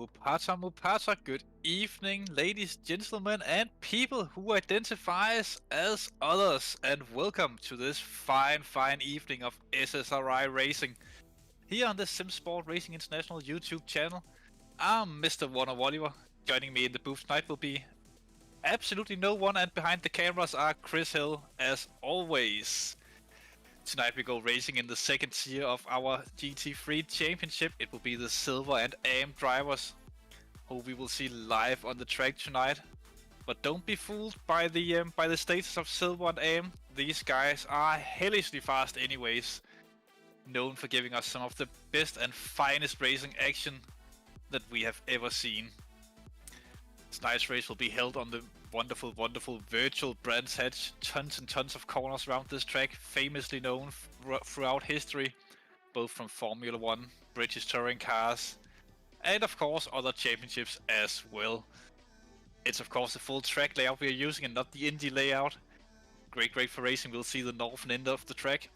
Mupata, good evening, ladies, gentlemen, and people who identify as others, and welcome to this fine evening of SSRI Racing. Here on the Simsport Racing International YouTube channel, I'm Mr. Warner Oliver. Joining me in the booth tonight will be absolutely no one, and behind the cameras are Chris Hill, as always. Tonight we go racing in the second tier of our GT3 championship. It will be the Silver and AM drivers, who we will see live on the track tonight. But don't be fooled by the status of Silver and AM. These guys are hellishly fast anyways, known for giving us some of the best and finest racing action that we have ever seen. Tonight's race will be held on the wonderful virtual Brands Hatch. Tons and tons of corners around this track, famously known throughout history, both from Formula 1, British touring cars, and of course other championships as well. It's of course the full track layout we are using and not the Indy layout. Great for racing. We'll see the northern end of the track.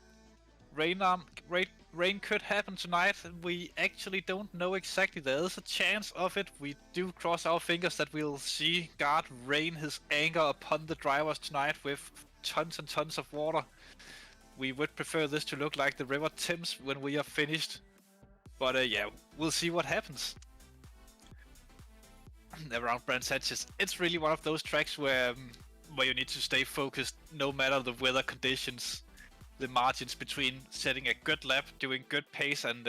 Rain could happen tonight. We actually don't know exactly. There is a chance of it. We do cross our fingers that we'll see God rain his anger upon the drivers tonight with tons and tons of water. We would prefer this to look like the River Thames when we are finished. But yeah, we'll see what happens. Around Brands Hatches, it's really one of those tracks where you need to stay focused no matter the weather conditions. The margins between setting a good lap, doing good pace, and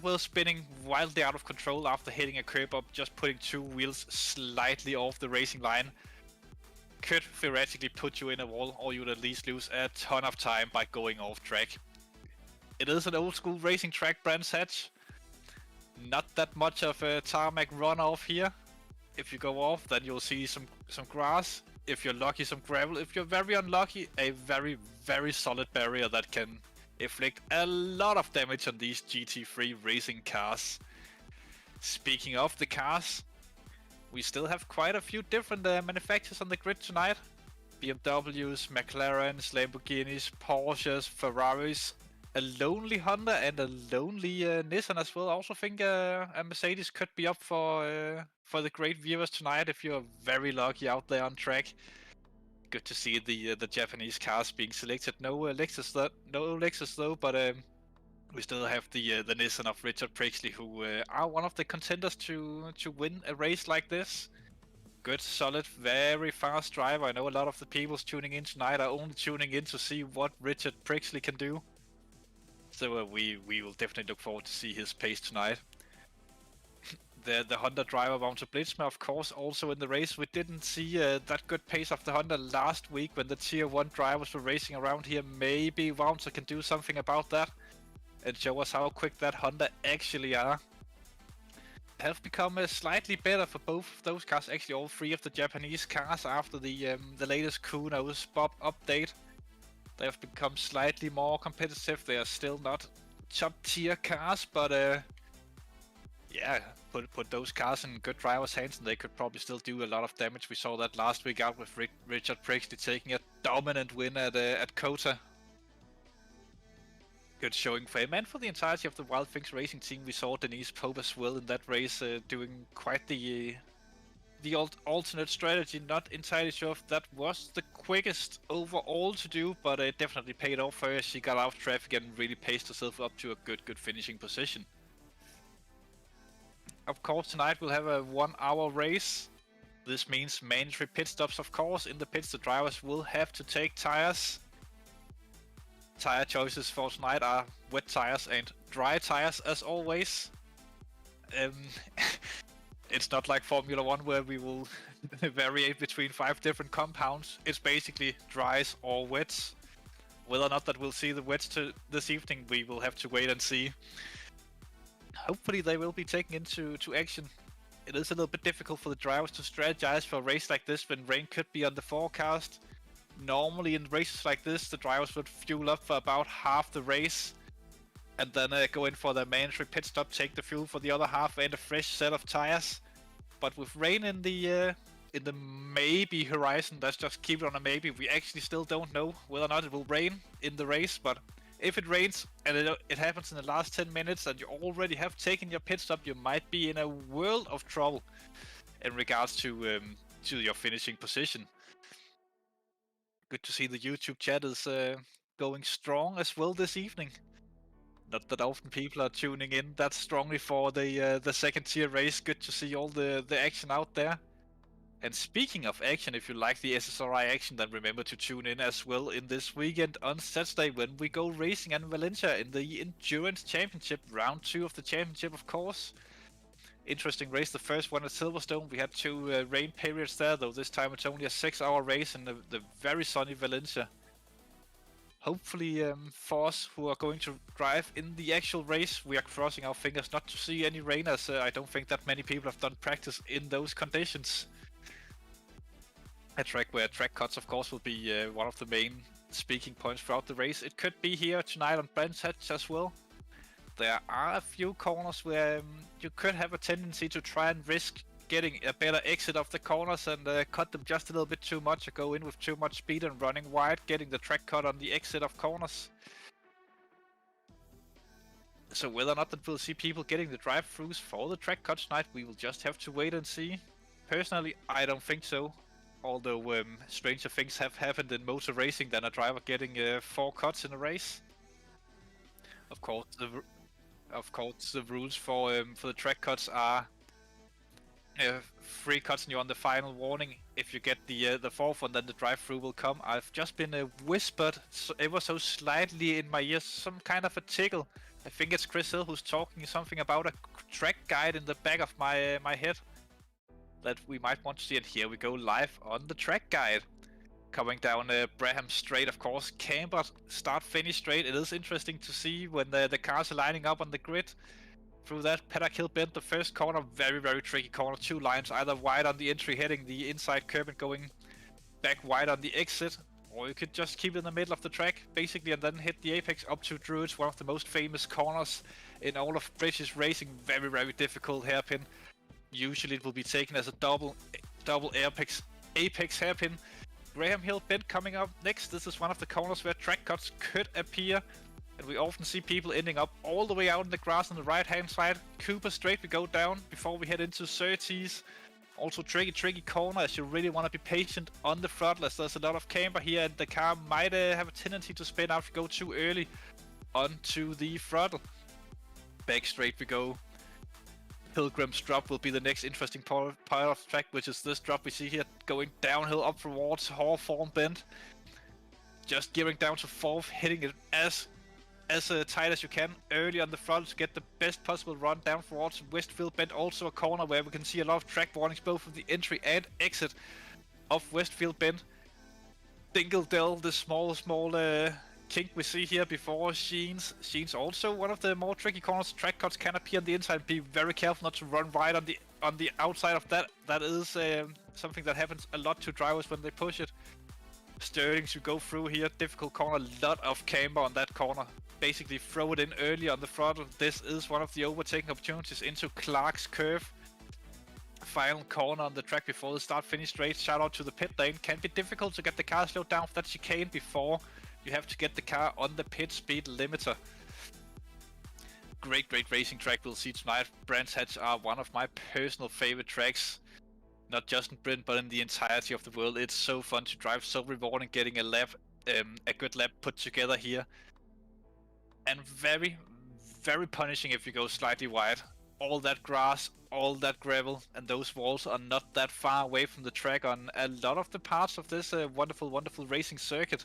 well, spinning wildly out of control after hitting a curb up, just putting two wheels slightly off the racing line, could theoretically put you in a wall, or you would at least lose a ton of time by going off track. It is an old school racing track, Brands Hatch. Not that much of a tarmac runoff here. If you go off, then you'll see some grass. If you're lucky, some gravel. If you're very unlucky, a very solid barrier that can inflict a lot of damage on these GT3 racing cars. Speaking of the cars, we still have quite a few different manufacturers on the grid tonight. BMWs, McLarens, Lamborghinis, Porsches, Ferraris, a lonely Honda and a lonely Nissan as well. I also think a Mercedes could be up for the great viewers tonight if you're very lucky out there on track. Good to see the Japanese cars being selected. No Lexus though, but we still have the Nissan of Richard Prixley, who are one of the contenders to win a race like this. Good, solid, very fast driver. I know a lot of the people tuning in tonight are only tuning in to see what Richard Prixley can do. So we will definitely look forward to see his pace tonight. The Honda driver Wouter Blitzmer, of course, also in the race. We didn't see that good pace of the Honda last week when the Tier 1 drivers were racing around here. Maybe Wouter can do something about that and show us how quick that Honda actually are. Have become slightly better for both of those cars, actually all three of the Japanese cars, after the latest Kuno's Bob update. They have become slightly more competitive. They are still not top tier cars, but yeah, put those cars in good drivers' hands and they could probably still do a lot of damage. We saw that last week out with Richard Prixley taking a dominant win at Kota. Good showing for him and for the entirety of the Wild Things Racing team. We saw Denise Pope as well in that race, doing quite the alternate strategy. Not entirely sure if that was the quickest overall to do, but it definitely paid off for her. She got out of traffic and really paced herself up to a good finishing position. Of course, tonight we'll have a 1 hour race. This means mandatory pit stops, of course. In the pits, the drivers will have to take tires. Tire choices for tonight are wet tires and dry tires, as always. It's not like Formula 1 where we will variate between 5 different compounds. It's basically dries or wets. Whether or not that we'll see the wets this evening, we will have to wait and see. Hopefully they will be taken into action. It is a little bit difficult for the drivers to strategize for a race like this when rain could be on the forecast. Normally in races like this, the drivers would fuel up for about half the race and then go in for the mandatory pit stop, take the fuel for the other half and a fresh set of tires. But with rain in the maybe horizon, let's just keep it on a maybe. We actually still don't know whether or not it will rain in the race, but If it rains and it happens in the last 10 minutes and you already have taken your pit stop, you might be in a world of trouble in regards to your finishing position. Good to see the YouTube chat is going strong as well this evening. Not that often people are tuning in that strongly for the second tier race. Good to see all the action out there. And speaking of action, if you like the SSRI action, then remember to tune in as well in this weekend on Saturday when we go racing in Valencia in the Endurance Championship, round 2 of the championship, of course. Interesting race, the first one at Silverstone. We had 2 rain periods there, though this time it's only a 6-hour race in the very sunny Valencia. Hopefully for us who are going to drive in the actual race, we are crossing our fingers not to see any rain, as I don't think that many people have done practice in those conditions. A track where track cuts, of course, will be one of the main speaking points throughout the race. It could be here tonight on Brands Hatch as well. There are a few corners where you could have a tendency to try and risk getting a better exit of the corners and cut them just a little bit too much, or go in with too much speed and running wide, getting the track cut on the exit of corners. So whether or not that we'll see people getting the drive-throughs for the track cut tonight, we will just have to wait and see. Personally, I don't think so. Although stranger things have happened in motor racing than a driver getting 4 cuts in a race. Of course, the rules for the track cuts are 3 cuts and you're on the final warning. If you get the 4th one, then the drive-through will come. I've just been whispered ever so slightly in my ears, some kind of a tickle. I think it's Chris Hill who's talking something about a track guide in the back of my head that we might want to see. And here we go live on the track guide. Coming down Braham Straight, of course, cambered start-finish straight. It is interesting to see when the cars are lining up on the grid. Through that Paddock Hill bend, the first corner, very, very tricky corner. 2 lines, either wide on the entry, heading the inside curb and going back wide on the exit. Or you could just keep it in the middle of the track, basically, and then hit the apex up to Druids, one of the most famous corners in all of British racing. Very, very difficult hairpin. Usually it will be taken as a double apex hairpin. Graham Hill bend coming up next. This is one of the corners where track cuts could appear, and we often see people ending up all the way out in the grass on the right hand side. Cooper Straight we go down before we head into Surtees. Also tricky corner, as you really want to be patient on the throttle, as there's a lot of camber here and the car might have a tendency to spin out if you go too early onto the throttle. Back straight we go. Pilgrim's Drop will be the next interesting part of the track, which is this drop we see here, going downhill up towards Hawthorne Bend. Just gearing down to 4th, hitting it as tight as you can early on the throttle to get the best possible run down towards Westfield Bend. Also a corner where we can see a lot of track warnings both from the entry and exit of Westfield Bend. Dingle the small kink we see here before Sheens. Sheens also one of the more tricky corners. Track cuts can appear on the inside. Be very careful not to run wide on the outside of that. That is something that happens a lot to drivers when they push it. Sterling should go through here. Difficult corner. Lot of camber on that corner. Basically throw it in early on the throttle. This is one of the overtaking opportunities into Clark's curve. Final corner on the track before the start-finish straight. Shout out to the pit lane. Can be difficult to get the car slowed down for that chicane before you have to get the car on the pit speed limiter. Great racing track we'll see tonight. Brands Hatch are one of my personal favorite tracks. Not just in Britain, but in the entirety of the world. It's so fun to drive, so rewarding getting a good lap put together here. And very, very punishing if you go slightly wide. All that grass, all that gravel, and those walls are not that far away from the track on a lot of the parts of this wonderful racing circuit.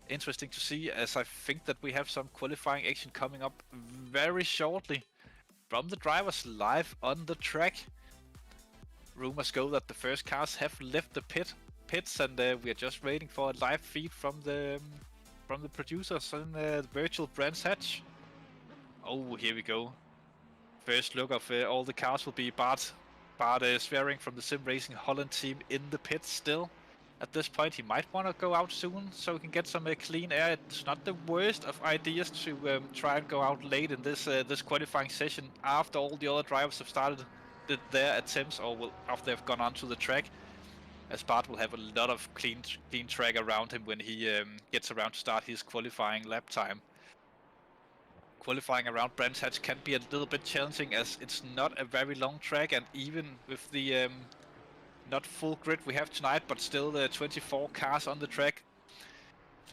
Interesting to see, as I think that we have some qualifying action coming up very shortly from the drivers live on the track. Rumors go that the first cars have left the pits, and we are just waiting for a live feed from the producers on the virtual Brands Hatch. Oh, here we go. First look of all the cars will be Bart Swearing from the Sim Racing Holland team in the pits still. At this point, he might want to go out soon so he can get some clean air. It's not the worst of ideas to try and go out late in this qualifying session after all the other drivers have started their attempts, or after they've gone onto the track. As Bart will have a lot of clean track around him when he gets around to start his qualifying lap time. qualifying around Brands Hatch can be a little bit challenging, as it's not a very long track, and even with the not full grid we have tonight, but still 24 cars on the track.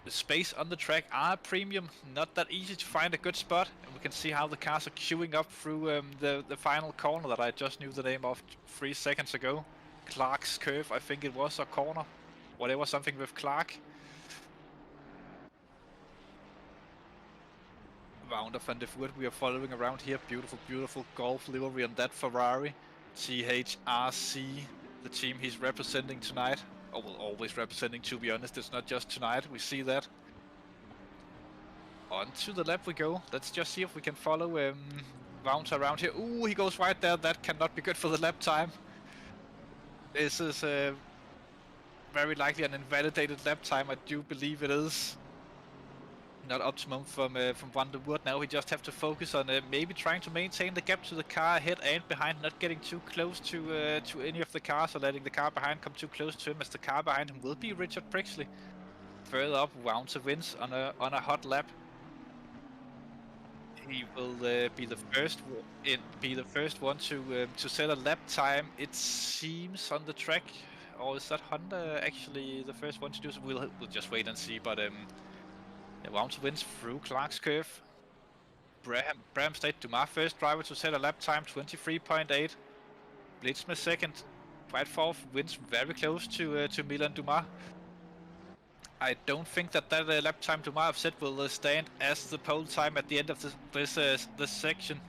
The space on the track are a premium, not that easy to find a good spot, and we can see how the cars are queuing up through the final corner that I just knew the name of 3 seconds ago. Clark's curve, I think it was, a corner, whatever, something with Clark. Round of van der Voort we are following around here. Beautiful, beautiful Golf livery on that Ferrari. GT3, the team he's representing tonight. Or well, always representing, to be honest. It's not just tonight, we see that. On to the lap we go. Let's just see if we can follow rounds around here. Ooh, he goes right there. That cannot be good for the lap time. This is very likely an invalidated lap time, I do believe it is. Not optimum from Van der Voort. Now he just have to focus on maybe trying to maintain the gap to the car ahead and behind, not getting too close to any of the cars, or letting the car behind come too close to him, as the car behind him will be Richard Prixley. Further up, Wounds wins on a hot lap. He will be the first one to set a lap time, it seems, on the track. Or is that Honda actually the first one to do so? We'll just wait and see, but Wounds wins through Clark's curve. Bramstedt, Dumas first driver to set a lap time, 23.8. Blitzmer second. White fourth, wins very close to Milan Dumas. I don't think that lap time Dumas have set will stand as the pole time at the end of this section.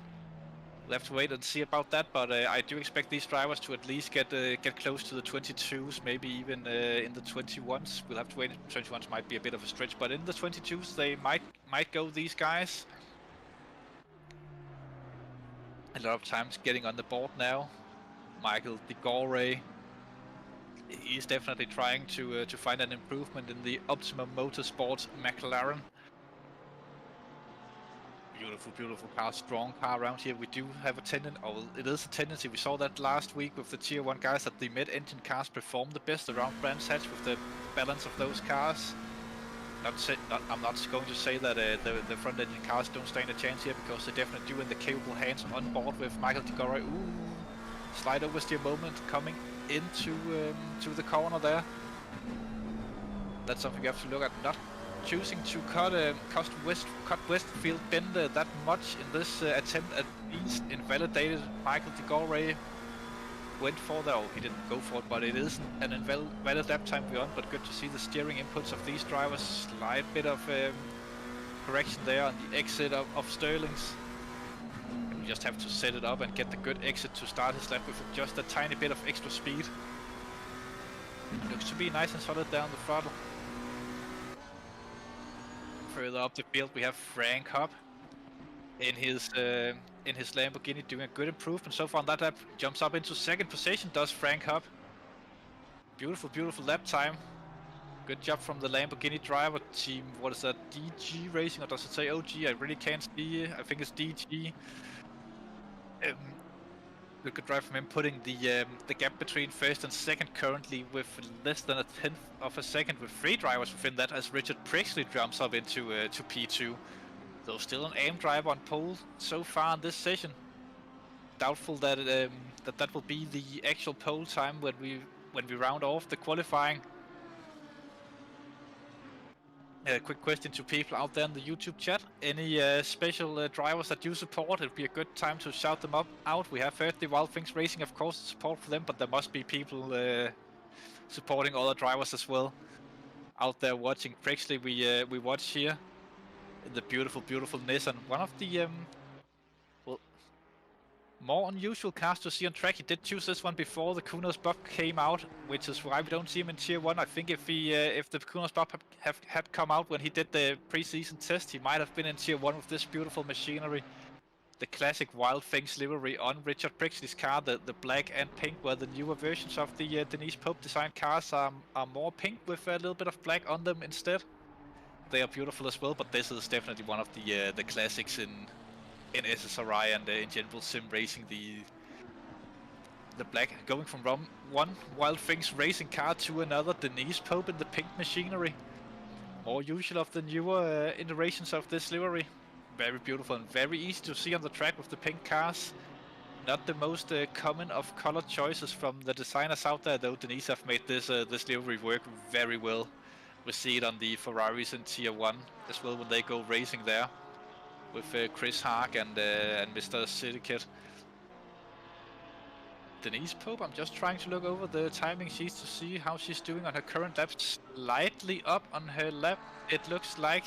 We'll have to wait and see about that, but I do expect these drivers to at least get close to the 22s, maybe even in the 21s. We'll have to wait. 21s might be a bit of a stretch, but in the 22s they might go, these guys. A lot of times getting on the board now. Michael De Gore, he's definitely trying to find an improvement in the Optimum Motorsports McLaren. Beautiful, beautiful car, strong car around here. We do have a tendency, we saw that last week with the Tier 1 guys, that the mid-engine cars perform the best around Brands Hatch with the balance of those cars. I'm not going to say that the front-engine cars don't stand a chance here, because they definitely do in the capable hands on board with Michael De Gore. Ooh, slide oversteer moment coming into to the corner there. That's something we have to look at. Not choosing to cut Westfield bend that much in this attempt, at least invalidated. Michael De Gore went for that, or he didn't go for it, but it is an invalid lap time beyond. But good to see the steering inputs of these drivers. Slight bit of correction there on the exit of Sterling's. And we just have to set it up and get the good exit to start his lap with just a tiny bit of extra speed. Looks to be nice and solid there on the throttle. Further up the field we have Frank Hopp in his Lamborghini, doing a good improvement so far on that lap. Jumps up into second position, does Frank Hopp. Beautiful, beautiful lap time. Good job from the Lamborghini driver team. What is that, DG Racing, or does it say OG? I really can't see. I think it's DG. Good drive from him, putting the gap between first and second currently with less than a tenth of a second, with 3 drivers within that, as Richard Prixley jumps up into to P2. Though still an AM driver on pole so far in this session. Doubtful that that will be the actual pole time when we round off the qualifying. A quick question to people out there in the YouTube chat. Any special drivers that you support? It'd be a good time to shout them out. We have heard the Wild Things Racing, of course, support for them, but there must be people supporting other drivers as well out there watching. Prixley we watch here in the beautiful, beautiful Nissan. One of the well, more unusual cars to see on track. He did choose this one before the Kunos buff came out, which is why we don't see him in Tier 1. I think if the Kunos buff had come out when he did the pre-season test, he might have been in Tier 1 with this beautiful machinery. The classic Wild Things livery on Richard Prixley's car, the black and pink, where the newer versions of the Denise Pope designed cars are more pink with a little bit of black on them instead. They are beautiful as well, but this is definitely one of the classics in SSRI and in general sim racing. The black, going from one Wild Things racing car to another, Denise Pope in the pink machinery. More usual of the newer iterations of this livery. Very beautiful and very easy to see on the track with the pink cars. Not the most common of color choices from the designers out there, though. Denise have made this this livery work very well. We see it on the Ferraris in Tier 1 as well when they go racing there with Chris Haag and Mr. Sidikit. Denise Pope, I'm just trying to look over the timing sheets to see how she's doing on her current lap. Slightly up on her lap, it looks like.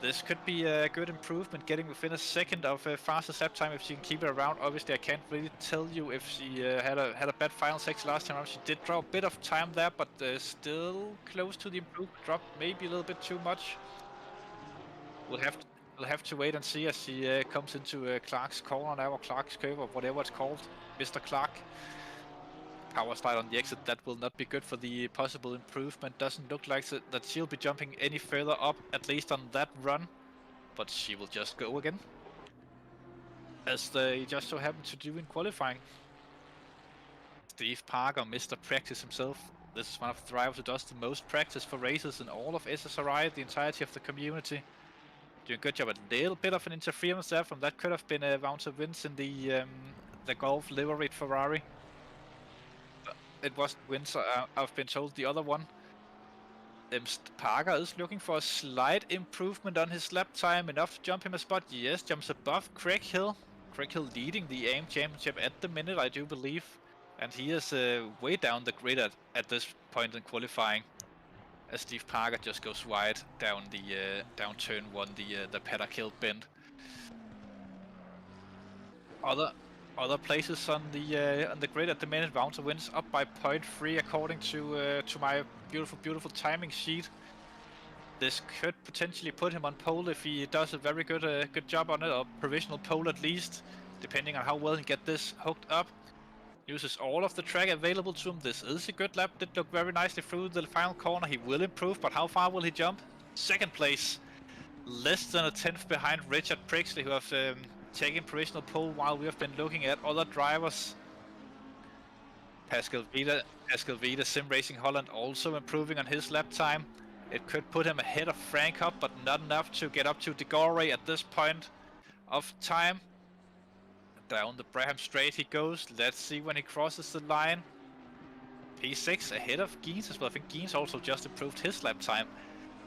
This could be a good improvement, getting within a second of fastest lap time if she can keep it around. Obviously, I can't really tell you if she had a bad final section last time around. She did draw a bit of time there, but still close to the improved drop, maybe a little bit too much. We'll have to wait and see as she comes into Clark's corner now, or Clark's curve, or whatever it's called. Mr. Clark. Power slide on the exit, that will not be good for the possible improvement. Doesn't look like that she'll be jumping any further up, at least on that run. But she will just go again, as they just so happen to do in qualifying. Steve Parker, Mr. Practice himself. This is one of the drivers who does the most practice for races in all of SSRI, the entirety of the community. Doing a good job. A little bit of an interference there from that could have been a Wouter Wins in the Golf liveried Ferrari. It wasn't Wins, I've been told the other one. Parker is looking for a slight improvement on his lap time, enough to jump him a spot. Yes, jumps above Craig Hill. Craig Hill leading the AM Championship at the minute, I do believe. And he is way down the grid at this point in qualifying. As Steve Parker just goes wide down the down turn 1, the Paddock Hill bend. Other places on the grid at the minute, Wouter Wins up by 0.3 according to my beautiful timing sheet. This could potentially put him on pole if he does a very good job on it, or provisional pole at least, depending on how well he get this hooked up. Uses all of the track available to him. This is a good lap. Did look very nicely through the final corner. He will improve, but how far will he jump? Second place, less than a 10th behind Richard Prixley, who have taking provisional pole while we have been looking at other drivers. Pascal Vida, Sim Racing Holland, also improving on his lap time. It could put him ahead of Frank Hopp, but not enough to get up to De Gore at this point of time. Down the Braham Straight he goes. Let's see when he crosses the line. P6 ahead of Geens as well. I think Geens also just improved his lap time,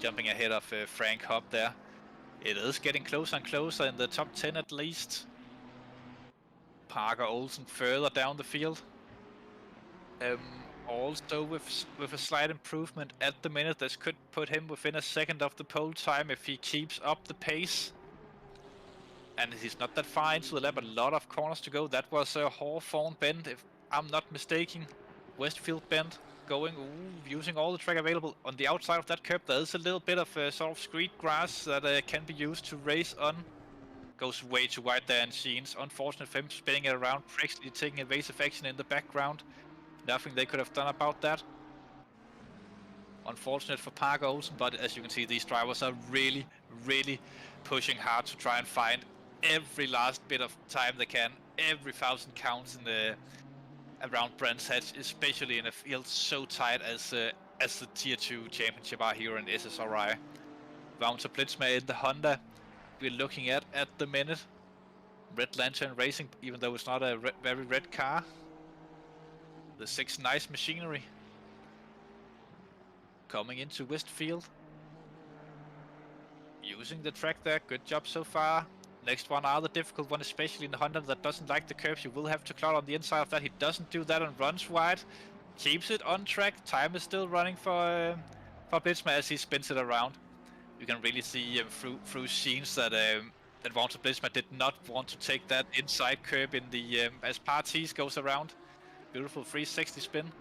jumping ahead of Frank Hopp there. It is getting closer and closer in the top 10 at least. Parker Olsen further down the field. Also with a slight improvement at the minute. This could put him within a second of the pole time if he keeps up the pace. And he's not that far into the lap, a lot of corners to go. That was a Hawthorne bend, if I'm not mistaken. Westfield bend. Going, using all the track available. On the outside of that curb, there is a little bit of sort of street grass that can be used to race on. Goes way too wide there and Sheens. Unfortunate for him, spinning it around. Actually taking evasive action in the background. Nothing they could have done about that. Unfortunate for Parker Olsen, but as you can see, these drivers are really pushing hard to try and find every last bit of time they can. Every 1,000 counts in the around Brands Hatch, especially in a field so tight as the Tier 2 Championship are here in SSRI. Wouter Blitzmer in the Honda we're looking at the minute. Red Lantern Racing, even though it's not a very red car. The 6 Nice Machinery coming into Westfield. Using the track there, good job so far. Next one are the difficult one, especially in the Honda that doesn't like the curves. You will have to cloud on the inside of that. He doesn't do that and runs wide. Keeps it on track. Time is still running for Blitzmer as he spins it around. You can really see through scenes that Wouter Blitzmer did not want to take that inside curb in the as Parties goes around. Beautiful 360 spin.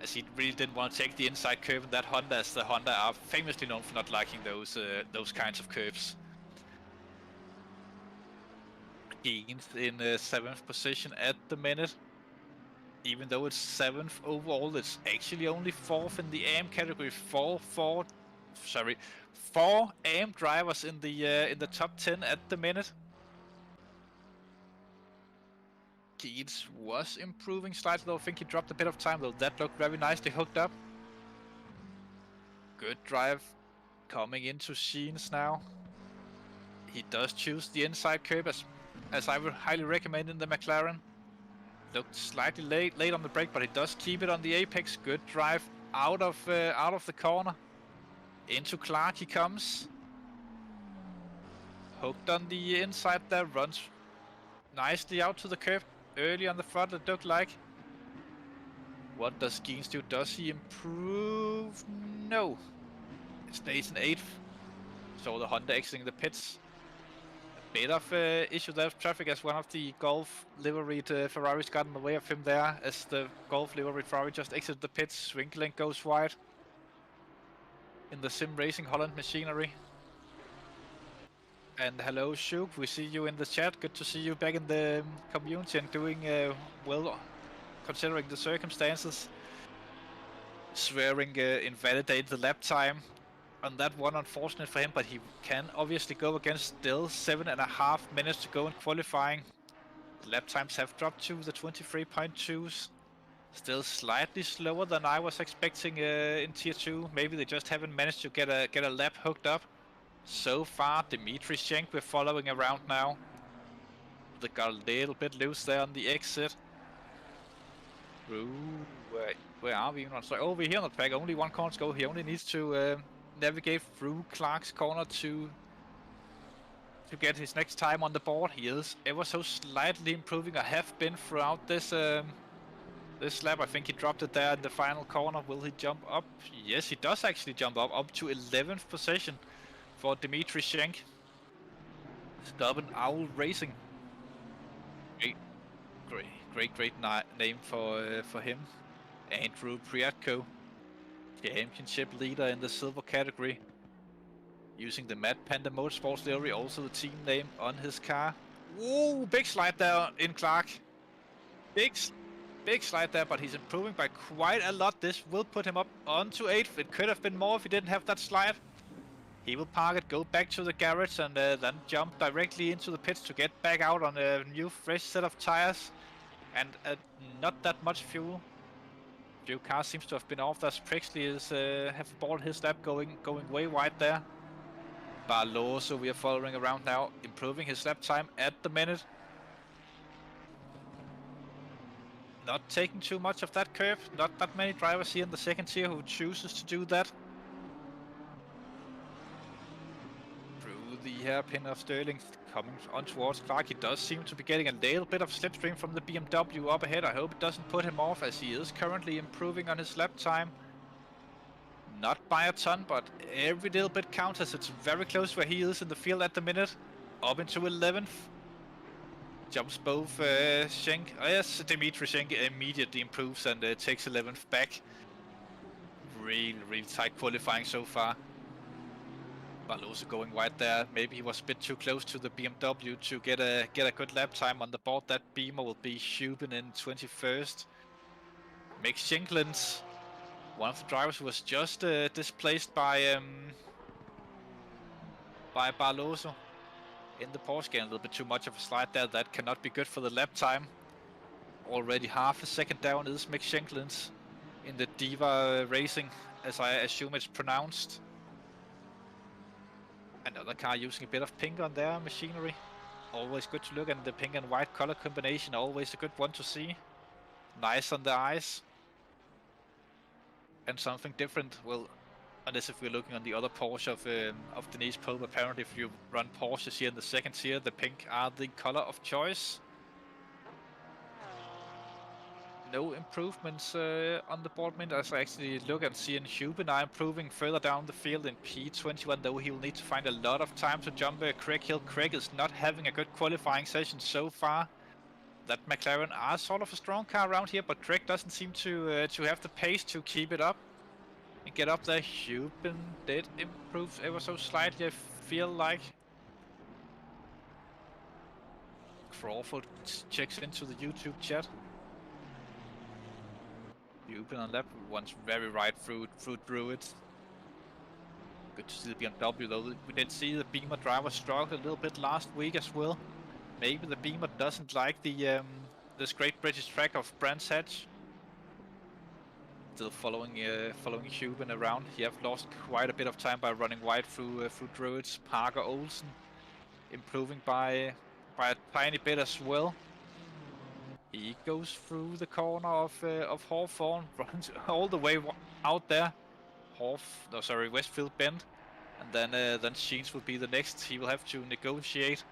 As he really didn't want to take the inside curve in that Honda, as the Honda are famously known for not liking those kinds of curves. Geens in 7th position at the minute. Even though it's 7th overall, it's actually only 4th in the AM category. Four AM drivers in the top 10 at the minute. Geens was improving slightly, though I think he dropped a bit of time, though that looked very nicely hooked up. Good drive coming into Sheens now. He does choose the inside curb as I would highly recommend in the McLaren. Looked slightly late on the brake, but he does keep it on the apex. Good drive out of the corner. Into Clark he comes. Hooked on the inside there, runs nicely out to the curb. Early on the front it looked like. What does Geens do? Does he improve? No. It stays in 8th. So the Honda exiting the pits. A bit of issue there of traffic as one of the Golf liveried Ferraris got in the way of him there as the Golf liveried Ferrari just exited the pits. Swinklink goes wide in the Sim Racing Holland machinery. And hello Shuk, we see you in the chat. Good to see you back in the community and doing well considering the circumstances. Swearing invalidated the lap time on that one, unfortunate for him, but he can obviously go against still 7.5 minutes to go in qualifying. The lap times have dropped to the 23.2s. Still slightly slower than I was expecting in tier 2. Maybe they just haven't managed to get a lap hooked up. So far, Dimitri Schenk we're following around now. They got a little bit loose there on the exit. Ooh, where are we even on? So over here on the track, only one corner to go. He only needs to navigate through Clark's corner to get his next time on the board. He is ever so slightly improving, or have been throughout this this lap. I think he dropped it there in the final corner. Will he jump up? Yes, he does actually jump up to 11th position for Dimitri Schenk. Stubborn Owl Racing. Great name for him. Andrew Priatko, championship leader in the silver category, using the Mad Panda Motorsports livery, also the team name on his car. Whoa, big slide there in Clark. Big slide there, but he's improving by quite a lot. This will put him up onto 8th. It could have been more if he didn't have that slide. He will park it, go back to the garage, and then jump directly into the pits to get back out on a new fresh set of tires. And not that much fuel. Few cars seems to have been off. As Prexley is have bought his lap going way wide there. Barloso we are following around now, improving his lap time at the minute. Not taking too much of that curve. Not that many drivers here in the second tier who chooses to do that. Through the hairpin of Sterling, coming on towards Clark. He does seem to be getting a little bit of slipstream from the BMW up ahead. I hope it doesn't put him off, as he is currently improving on his lap time. Not by a ton, but every little bit counts, as it's very close where he is in the field at the minute. Up into 11th. Jumps both Schenk. Oh yes, Dimitri Schenk immediately improves and takes 11th back. Really tight qualifying so far. Barloso going wide there. Maybe he was a bit too close to the BMW to get a good lap time on the board. That Beamer will be Schubin in 21st. Mick Schenklins, one of the drivers who was just displaced by Barloso in the Porsche. Getting a little bit too much of a slide there. That cannot be good for the lap time. Already half a second down is Mick Schenklins in the Diva Racing, as I assume it's pronounced. Another car using a bit of pink on their machinery. Always good to look at. The pink and white color combination, always a good one to see. Nice on the eyes. And something different, well, unless if we're looking on the other Porsche of Denise Pope. Apparently if you run Porsches here in the second tier, the pink are the color of choice. No improvements on the board mint, as I actually look and see in Hubin are improving further down the field in P21, though he will need to find a lot of time to jump Craig Hill. Craig is not having a good qualifying session so far. That McLaren are sort of a strong car around here, but Craig doesn't seem to have the pace to keep it up and get up there. Hubin did improve ever so slightly, I feel like. Crawford checks into the YouTube chat. Hubin on lap runs very right through Druids. Good to see the BMW though. We did see the Beamer driver struggle a little bit last week as well. Maybe the Beamer doesn't like the this Great British track of Brands Hatch. Still following Hubin around. He have lost quite a bit of time by running wide through Druids. Parker Olsen improving by a tiny bit as well. He goes through the corner of Hawthorne, runs all the way out there. Westfield Bend, and then Sheens will be the next. He will have to negotiate.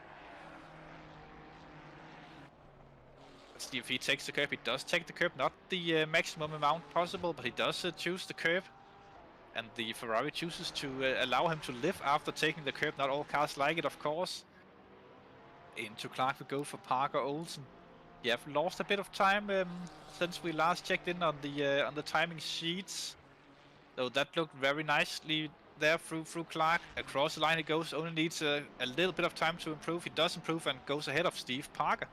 Let's see if he takes the curb. He does take the curb, not the maximum amount possible, but he does choose the curb. And the Ferrari chooses to allow him to live after taking the curb. Not all cars like it, of course. Into Clark we go for Parker Olsen. We have lost a bit of time since we last checked in on the timing sheets. So that looked very nicely there through Clark. Across the line he goes. Only needs a little bit of time to improve. He does improve and goes ahead of Steve Parker.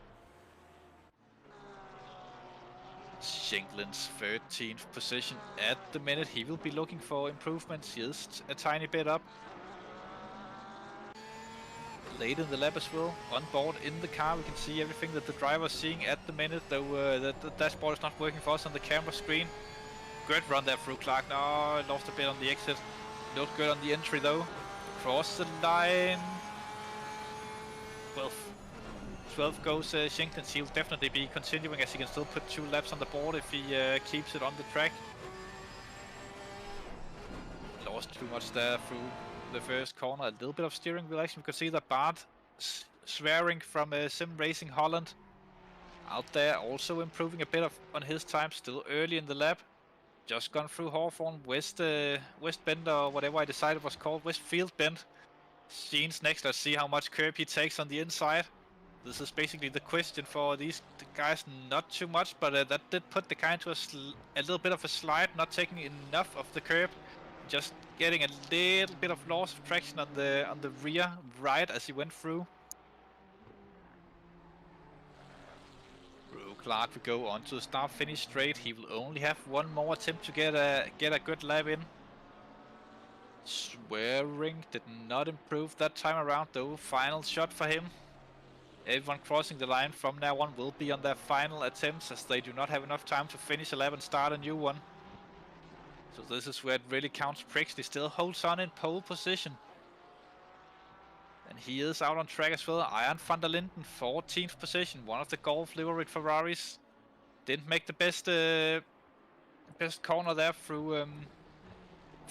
Shanklin's 13th position at the minute. He will be looking for improvements. Just a tiny bit up. Late in the lap as well. On board in the car, we can see everything that the driver is seeing at the minute, though the dashboard is not working for us on the camera screen. Good run there through Clark. No, lost a bit on the exit. Looked good on the entry though. Cross the line. 12 goes Shinklins. He'll definitely be continuing, as he can still put 2 laps on the board if he keeps it on the track. Lost too much there through the first corner. A little bit of steering wheel action. We can see that Bart swearing from Sim Racing Holland out there, also improving a bit on his time. Still early in the lap. Just gone through Hawthorne, West Bend, or whatever I decided was called, Westfield Bend. Sheens next. Let's see how much curb he takes on the inside. This is basically the question for these guys. Not too much, but that did put the car into a little bit of a slide, not taking enough of the curb, just getting a little bit of loss of traction on the rear right as he went through. Through Clark we go on to the start-finish straight. He will only have one more attempt to get a good lap in. Swearing did not improve that time around though. Final shot for him. Everyone crossing the line from now on will be on their final attempts, as they do not have enough time to finish a lap and start a new one. So this is where it really counts. Prixley still holds on in pole position. And he is out on track as well. Iron van der Linden, 14th position. One of the Golf liveried Ferraris. Didn't make the best corner there through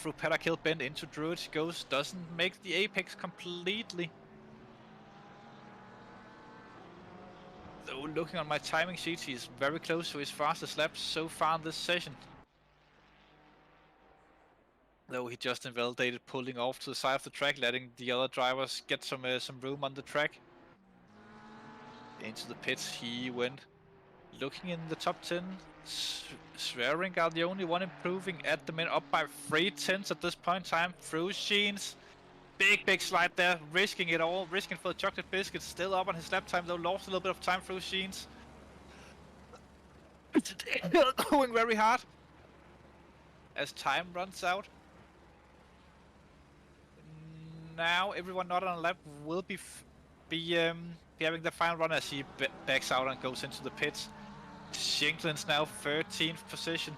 Petterkill Bend into Druid. Goes, doesn't make the apex completely. Though looking on my timing sheet, he's very close to his fastest lap so far in this session. Though he just invalidated pulling off to the side of the track, letting the other drivers get some room on the track. Into the pits he went. Looking in the top 10, Swearing are the only one improving at the minute, up by 3/10 at this point in time. Through Sheens. Big slide there, risking it all, risking for the chocolate biscuits. Still up on his lap time though, lost a little bit of time through Sheens. Going very hard as time runs out. Now everyone not on a lap will be having the final run as he backs out and goes into the pits. Shanklin's now 13th position,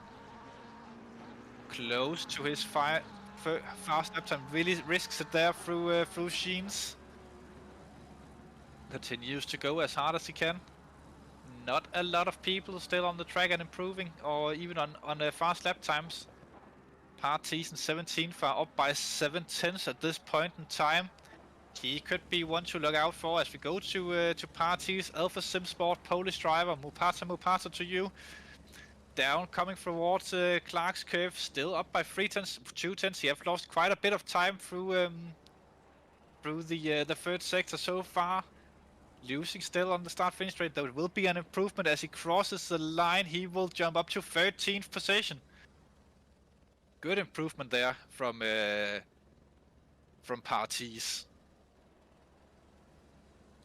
close to his fast lap time. Really risks it there through Sheens. Continues to go as hard as he can. Not a lot of people still on the track and improving, or even on fast lap times. Partizan 17th are up by 7/10 at this point in time. He could be one to look out for as we go to Partizan. Alpha Simsport Polish driver Mupata to you. Down coming towards Clark's curve, still up by 2/10. He have lost quite a bit of time through the third sector so far. Losing still on the start-finish straight, though it will be an improvement as he crosses the line. He will jump up to 13th position. Good improvement there from Partizan.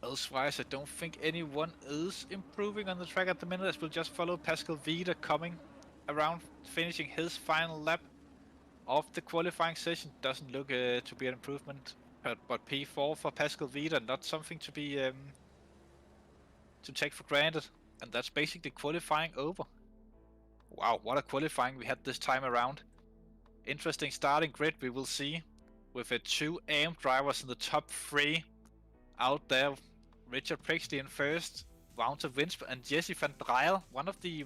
Elsewise, I don't think anyone is improving on the track at the minute, as we'll just follow Pascal Vida coming around, finishing his final lap of the qualifying session. Doesn't look to be an improvement, but P4 for Pascal Vida, not something to be to take for granted. And that's basically qualifying over. Wow, what a qualifying we had this time around. Interesting starting grid we will see, with 2 AM drivers in the top 3. out there. Richard Prixley in first, Wouter wins, and Jesse van Dryle, one of the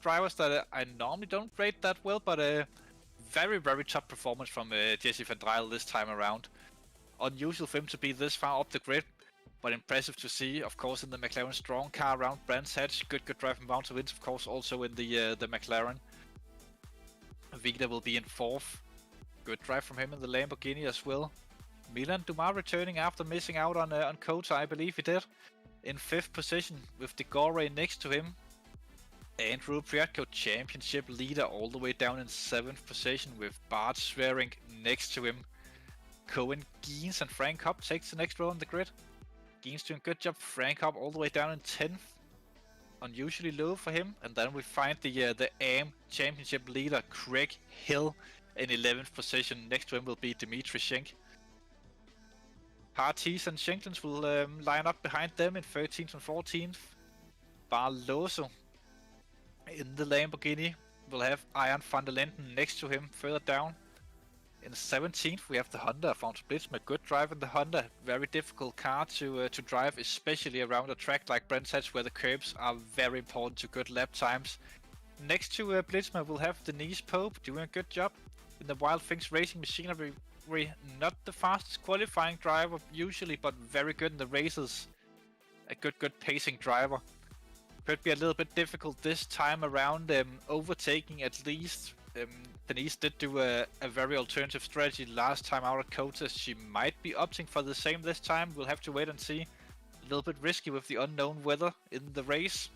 drivers that I normally don't rate that well, but very, very top performance from Jesse van Dryle this time around. Unusual for him to be this far up the grid, but impressive to see, of course, in the McLaren strong car around Brands Hatch. Good drive from Wouter wins, of course, also in the McLaren. Vigda will be in fourth. Good drive from him in the Lamborghini as well. Milan Dumas returning after missing out on Kota, I believe he did. In fifth position with De Gore next to him. Andrew Priatko, championship leader, all the way down in seventh position with Bart Swearing next to him. Cohen, Geens and Frank Hopp takes the next row on the grid. Geens doing a good job. Frank Hopp all the way down in 10th. Unusually low for him. And then we find the AM championship leader, Craig Hill, in 11th position. Next to him will be Dimitri Schenk. Hartis and Shenklins will line up behind them in 13th and 14th. Barloso in the Lamborghini will have Ian van der Linden next to him further down. In 17th we have the Honda Fountain Blitzman. Good drive in the Honda. Very difficult car to drive, especially around a track like Brands Hatch where the curbs are very important to good lap times. Next to Blitzman we'll have Denise Pope doing a good job in the Wild Things Racing Machinery. Not the fastest qualifying driver usually, but very good in the races. A good pacing driver. Could be a little bit difficult this time around, overtaking at least. Denise did do a very alternative strategy last time out at Kota. She might be opting for the same this time. We'll have to wait and see. A little bit risky with the unknown weather in the race.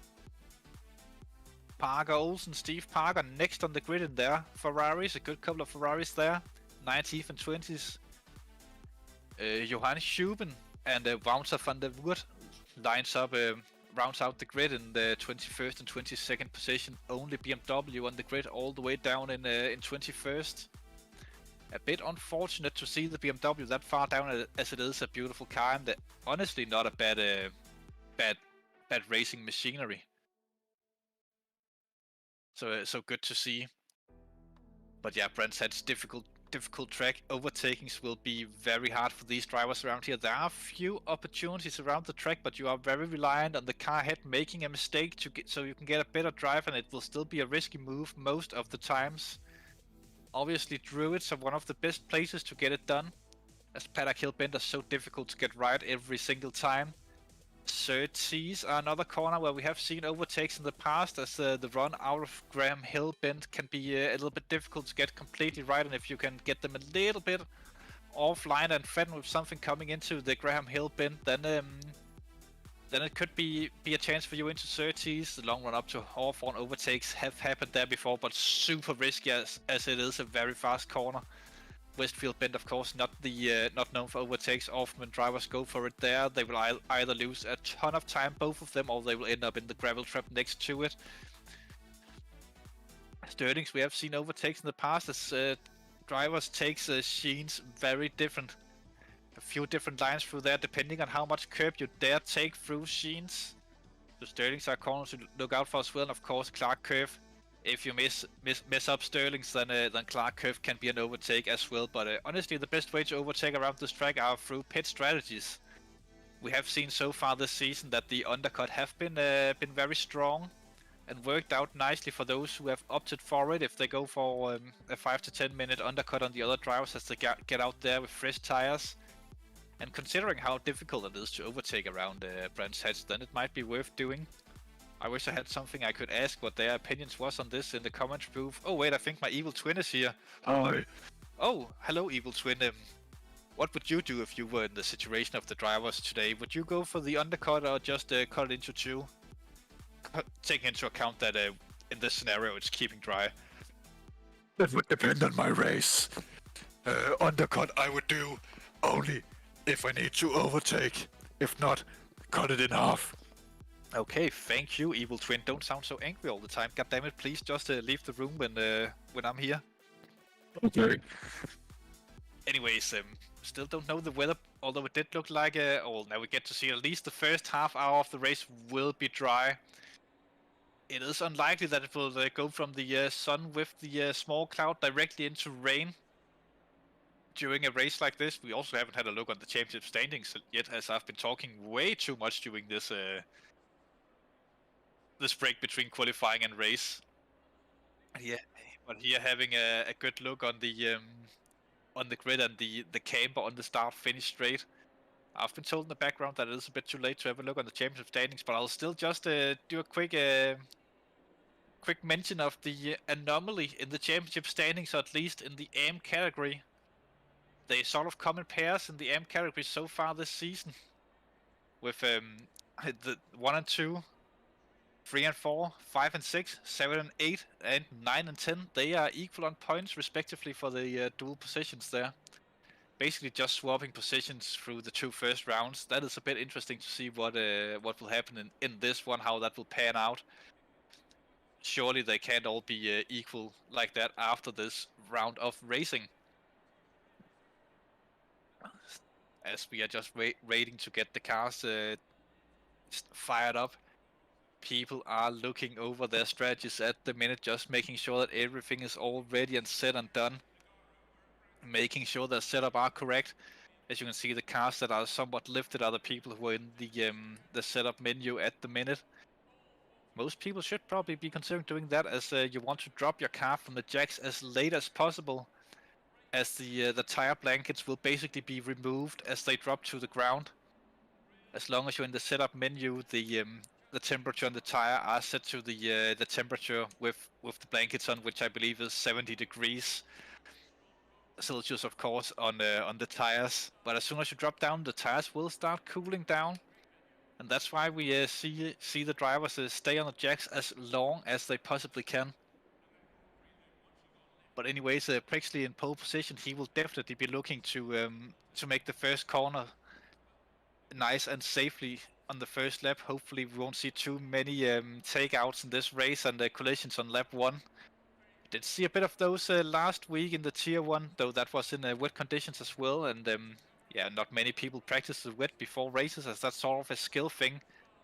Parker Olsen, Steve Parker next on the grid in there. Ferraris, a good couple of Ferraris there. 19th and 20th. Johannes Schuben and Wouter van der Woerd lines up, rounds out the grid in the 21st and 22nd position. Only BMW on the grid all the way down in 21st. A bit unfortunate to see the BMW that far down, as it is a beautiful car and honestly not a bad racing machinery. So good to see. But yeah, Brands Hatch difficult track. Overtakings will be very hard for these drivers around here. There are a few opportunities around the track, but you are very reliant on the car ahead making a mistake so you can get a better drive, and it will still be a risky move most of the times. Obviously, Druids are one of the best places to get it done, as Paddock Hill Bend are so difficult to get right every single time. Surtees are another corner where we have seen overtakes in the past, as the run out of Graham Hill Bend can be a little bit difficult to get completely right, and if you can get them a little bit offline and threaten with something coming into the Graham Hill Bend, then it could be a chance for you into Surtees. The long run up to Hawthorne overtakes have happened there before, but super risky as it is a very fast corner. Westfield Bend, of course, not known for overtakes. Often when drivers go for it there, they will either lose a ton of time, both of them, or they will end up in the gravel trap next to it. Sterlings, we have seen overtakes in the past as drivers takes Sheens very different. A few different lines through there, depending on how much curb you dare take through Sheens. The Sterlings are corners to look out for as well, and of course Clark Curve. If you mess up Sterlings, then Clark Curve can be an overtake as well. But honestly, the best way to overtake around this track are through pit strategies. We have seen so far this season that the undercut have been very strong and worked out nicely for those who have opted for it. If they go for a 5 to 10 minute undercut on the other drivers as they get out there with fresh tires. And considering how difficult it is to overtake around Brands Hatch, then it might be worth doing. I wish I had something I could ask what their opinions was on this in the comments booth. Oh wait, I think my evil twin is here. Hi. Oh, hello evil twin. What would you do if you were in the situation of the drivers today? Would you go for the undercut or just cut it into two? Taking into account that in this scenario it's keeping dry. That would depend on my race. Undercut I would do only if I need to overtake. If not, cut it in half. Okay, thank you, evil twin. Don't sound so angry all the time. God damn it! Please just leave the room when I'm here. Okay. Anyways, still don't know the weather, although it did look like well, now we get to see at least the first half hour of the race will be dry. It is unlikely that it will go from the sun with the small cloud directly into rain. during a race like this. We also haven't had a look on the championship standings yet, as I've been talking way too much during this this break between qualifying and race. Yeah, but here having a good look on the grid and the camber on the start-finish straight. I've been told in the background that it is a bit too late to have a look on the championship standings, but I'll still just do a quick mention of the anomaly in the championship standings, or at least in the AM category. They sort of come in pairs in the AM category so far this season, with the 1 and 2, 3 and 4, 5 and 6, 7 and 8, and 9 and 10. They are equal on points respectively for the dual positions there. Basically just swapping positions through the 2 first rounds. That is a bit interesting to see what will happen in this one, how that will pan out. Surely they can't all be equal like that after this round of racing. As we are just waiting to get the cars fired up, people are looking over their strategies at the minute, just making sure that everything is all ready and set and done. Making sure their setup are correct. As you can see, the cars that are somewhat lifted are the people who are in the setup menu at the minute. Most people should probably be considering doing that, as you want to drop your car from the jacks as late as possible, as the tire blankets will basically be removed as they drop to the ground. As long as you're in the setup menu, the temperature on the tire are set to the temperature with the blankets on, which I believe is 70 degrees Celsius, of course, on the tires. But as soon as you drop down, the tires will start cooling down. And that's why we see the drivers stay on the jacks as long as they possibly can. But anyways, Prexley in pole position, he will definitely be looking to make the first corner nice and safely on the first lap. Hopefully we won't see too many takeouts in this race and collisions on lap 1. Did see a bit of those last week in the tier 1, though that was in wet conditions as well, and yeah, not many people practice the wet before races, as that's sort of a skill thing.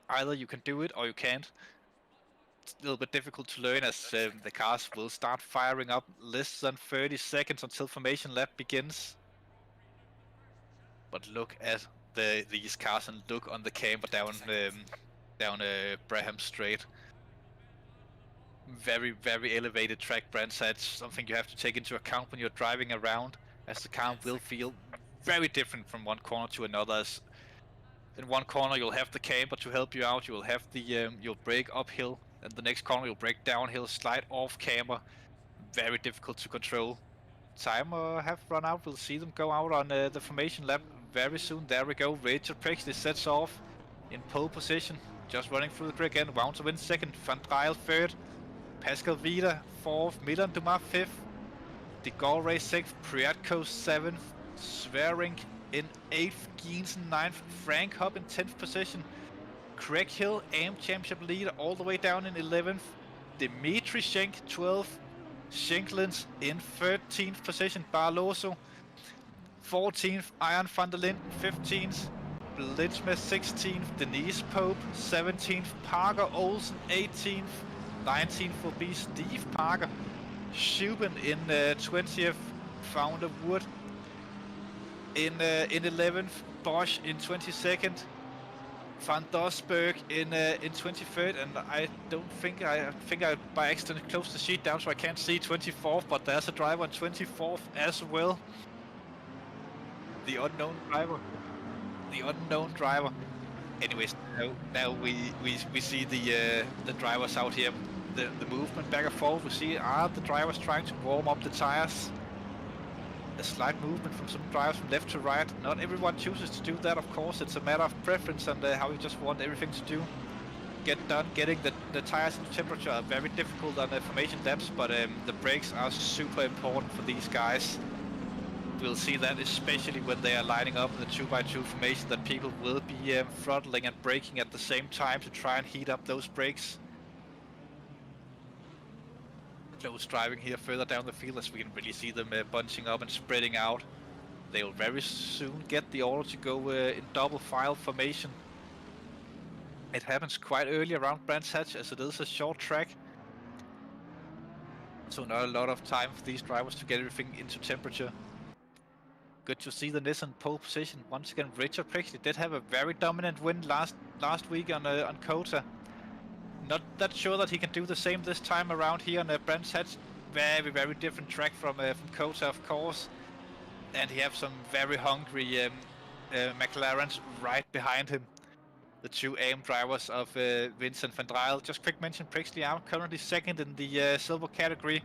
Either you can do it or you can't. It's a little bit difficult to learn, as the cars will start firing up less than 30 seconds until formation lap begins. But look at these cars and look on the camber down Braham Straight. Very, very elevated track, Brand said. Something you have to take into account when you're driving around, as the car will feel very different from one corner to another. As in one corner you'll have the camber to help you out, you will have the you'll brake uphill, and the next corner you'll brake downhill, slide off camber. Very difficult to control. Time have run out. We'll see them go out on the formation lap very soon. There we go. Rachel Prexley sets off in pole position, just running through the grid again. Wound to win second, Van Dryle third, Pascal Vida fourth, Milan Dumas fifth, De Gaulle 6th, Priatko 7th, Swearing in 8th, Geensen 9th, Frank Hub in 10th position, Craig Hill, AM Championship leader, all the way down in 11th, Dimitri Schenk 12th, Schenklins in 13th position, Barloso 14th, Iron van der Linden 15th, Blitzme 16th, Denise Pope 17th, Parker Olsen 18th, 19th will be Steve Parker, Schubin in 20th, Founder Wood in 11th, Bosch in 22nd, Van Dosberg in 23rd, and I think I by accident closed the sheet down so I can't see 24th, but there's a driver on 24th as well. The unknown driver. Anyways, now we see the drivers out here. The movement back and forth. We see the drivers trying to warm up the tires. A slight movement from some drivers from left to right. Not everyone chooses to do that, of course. It's a matter of preference and how you just want everything to get done. Getting the tires into temperature are very difficult on the formation laps, but the brakes are super important for these guys. We'll see that especially when they are lining up in the 2x2 formation, that people will be throttling and braking at the same time to try and heat up those brakes. Close driving here further down the field, as we can really see them bunching up and spreading out. They will very soon get the order to go in double file formation. It happens quite early around Brands Hatch, as it is a short track. So not a lot of time for these drivers to get everything into temperature. good to see the Nissan pole position once again. Richard Prixley did have a very dominant win last week on Kota. Not that sure that he can do the same this time around here on Brands Hatch. Very different track from Kota, of course. And he have some very hungry McLarens right behind him. The two AM drivers of Vincent van Drijl. Just quick mention, Prixley out currently second in the silver category,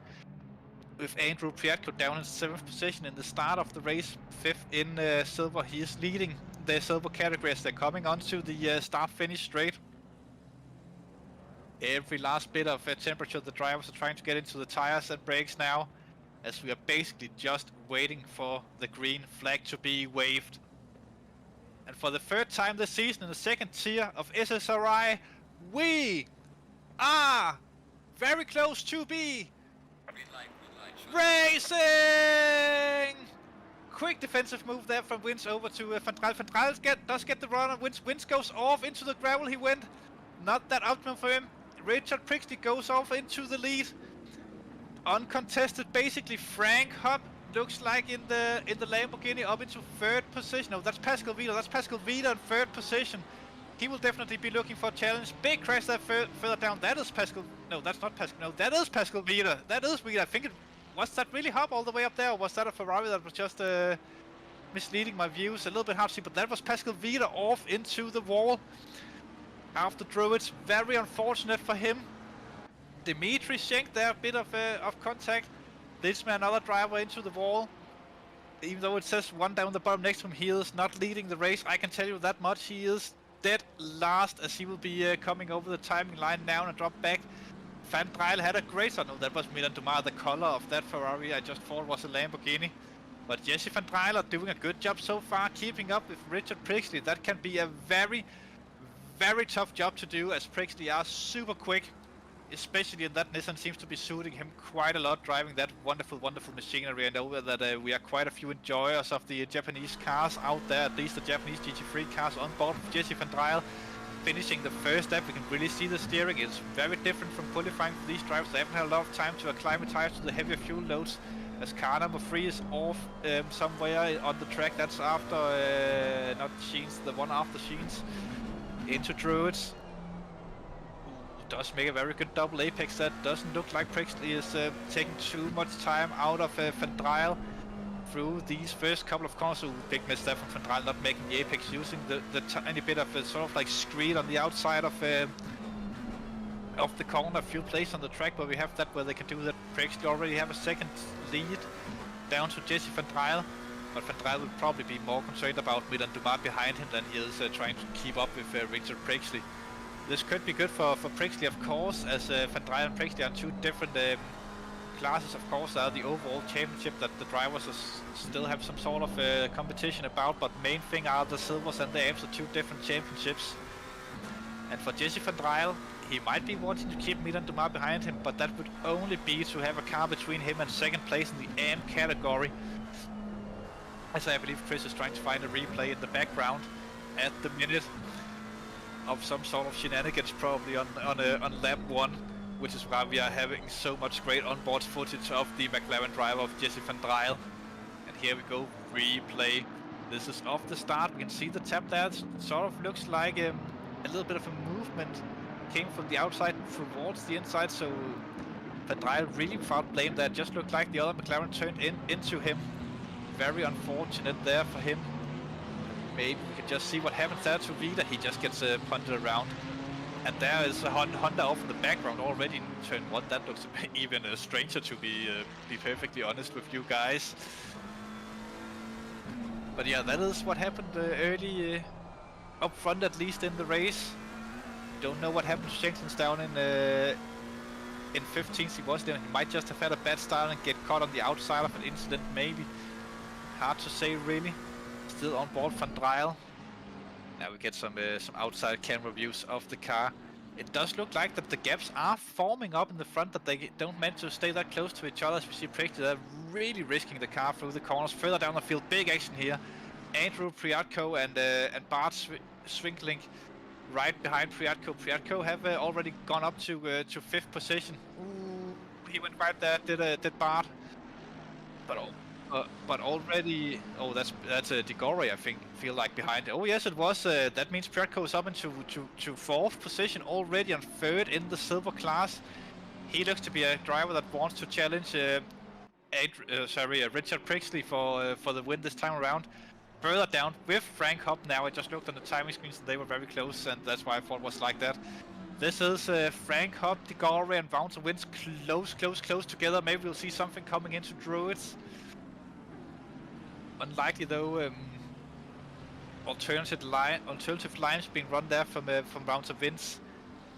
with Andrew Priatko down in 7th position in the start of the race, 5th in silver. He is leading the silver category as they're coming onto the start-finish straight. Every last bit of temperature the drivers are trying to get into the tires and brakes now, as we are basically just waiting for the green flag to be waved. And for the third time this season in the second tier of SSRI, we are very close to be racing! Quick defensive move there from Wins over to Van Drijl. Van Drijl does get the run on Wins. Wins goes off into the gravel. He went. Not that optimum for him. Richard Prixley goes off into the lead. Uncontested, basically. Frank Hub looks like in the Lamborghini up into 3rd position. No, that's Pascal Wieder. That's Pascal Wieder in 3rd position. He will definitely be looking for a challenge. Big crash there further down. That is Pascal. No, that's not Pascal. No, that is Pascal Vida. That is Vida. I think it was that really Hub all the way up there, or was that a Ferrari that was just misleading my views? A little bit hard to see, but that was Pascal Vida off into the wall after Druids. Very unfortunate for him. Dimitri Schenk there, a bit of contact. Leads me another driver into the wall. Even though it says one down the bottom next to him, he is not leading the race. I can tell you that much. He is dead last, as he will be coming over the timing line now and drop back. Van Drijl had a great start. No, that was Milan Dumar. The color of that Ferrari I just thought was a Lamborghini. But Jesse Van Drijl are doing a good job so far, keeping up with Richard Prixley. That can be a very tough job to do, as Prixley are super quick. Especially in that Nissan seems to be suiting him quite a lot, driving that wonderful machinery. I know that we are quite a few enjoyers of the Japanese cars out there, at least the Japanese GT3 cars on board with Jesse Van Drijl. Finishing the first lap, we can really see the steering. It's very different from qualifying for these drivers. They haven't had a lot of time to acclimatize to the heavier fuel loads, as car number 3 is off somewhere on the track. That's after, not Sheens, the one after Sheens, into Druids. Does make a very good double apex. That doesn't look like Prixley is taking too much time out of Van Drijl through these first couple of corners. So big miss there from Van Drijl, not making the apex, using the tiny bit of sort of like screen on the outside of the corner. A few places on the track where we have that, where they can do that. Prixley already have a second lead down to Jesse Van Drijl, but Van Drijl will probably be more concerned about Milan Dumar behind him than he is trying to keep up with Richard Prixley. This could be good for Prixley, of course, as Van Drijl and Prixley are two different classes. Of course, are the overall championship that the drivers still have some sort of competition about, but main thing are the silvers and the M's are two different championships. And for Jesse Van Drijl, he might be wanting to keep Milan Dumar behind him, but that would only be to have a car between him and second place in the AM category. As I believe Chris is trying to find a replay in the background at the minute of some sort of shenanigans, probably on lap 1, which is why we are having so much great onboard footage of the McLaren driver of Jesse Van Drijl. And here we go, replay. This is off the start. We can see the tap there. It sort of looks like a little bit of a movement came from the outside towards the inside, so Van Drijl really without blame there. Just looked like the other McLaren turned into him. Very unfortunate there for him. Maybe we can just see what happens there to Vida. He just gets punted around. And there is a Honda off in the background already in turn 1. That looks even stranger, to be perfectly honest with you guys. But yeah, that is what happened early up front, at least in the race. Don't know what happened to Jenkins down in 15th. He was there. He might just have had a bad start and get caught on the outside of an incident, maybe. Hard to say, really. Still on board Van Drijl. Now we get some outside camera views of the car. It does look like that the gaps are forming up in the front, that they don't meant to stay that close to each other. As we see Prixley, they're really risking the car through the corners. Further down the field, big action here. Andrew Priatko and Bart Swinkling right behind Priatko. Priatko have already gone up to 5th position. Ooh, he went right there, did Bart. But But already, oh, that's a Digore, I think. Feel like behind. Oh yes, it was. That means Piatko is up into to fourth position already, and third in the silver class. He looks to be a driver that wants to challenge Richard Prixley for the win this time around. Further down with Frank Hopp now. I just looked on the timing screens and they were very close, and that's why I thought it was like that. This is Frank Hopp, Digore, and Bouncer Wins close together. Maybe we'll see something coming into Druids. Unlikely though. Alternative lines being run there from Bouncer Wins,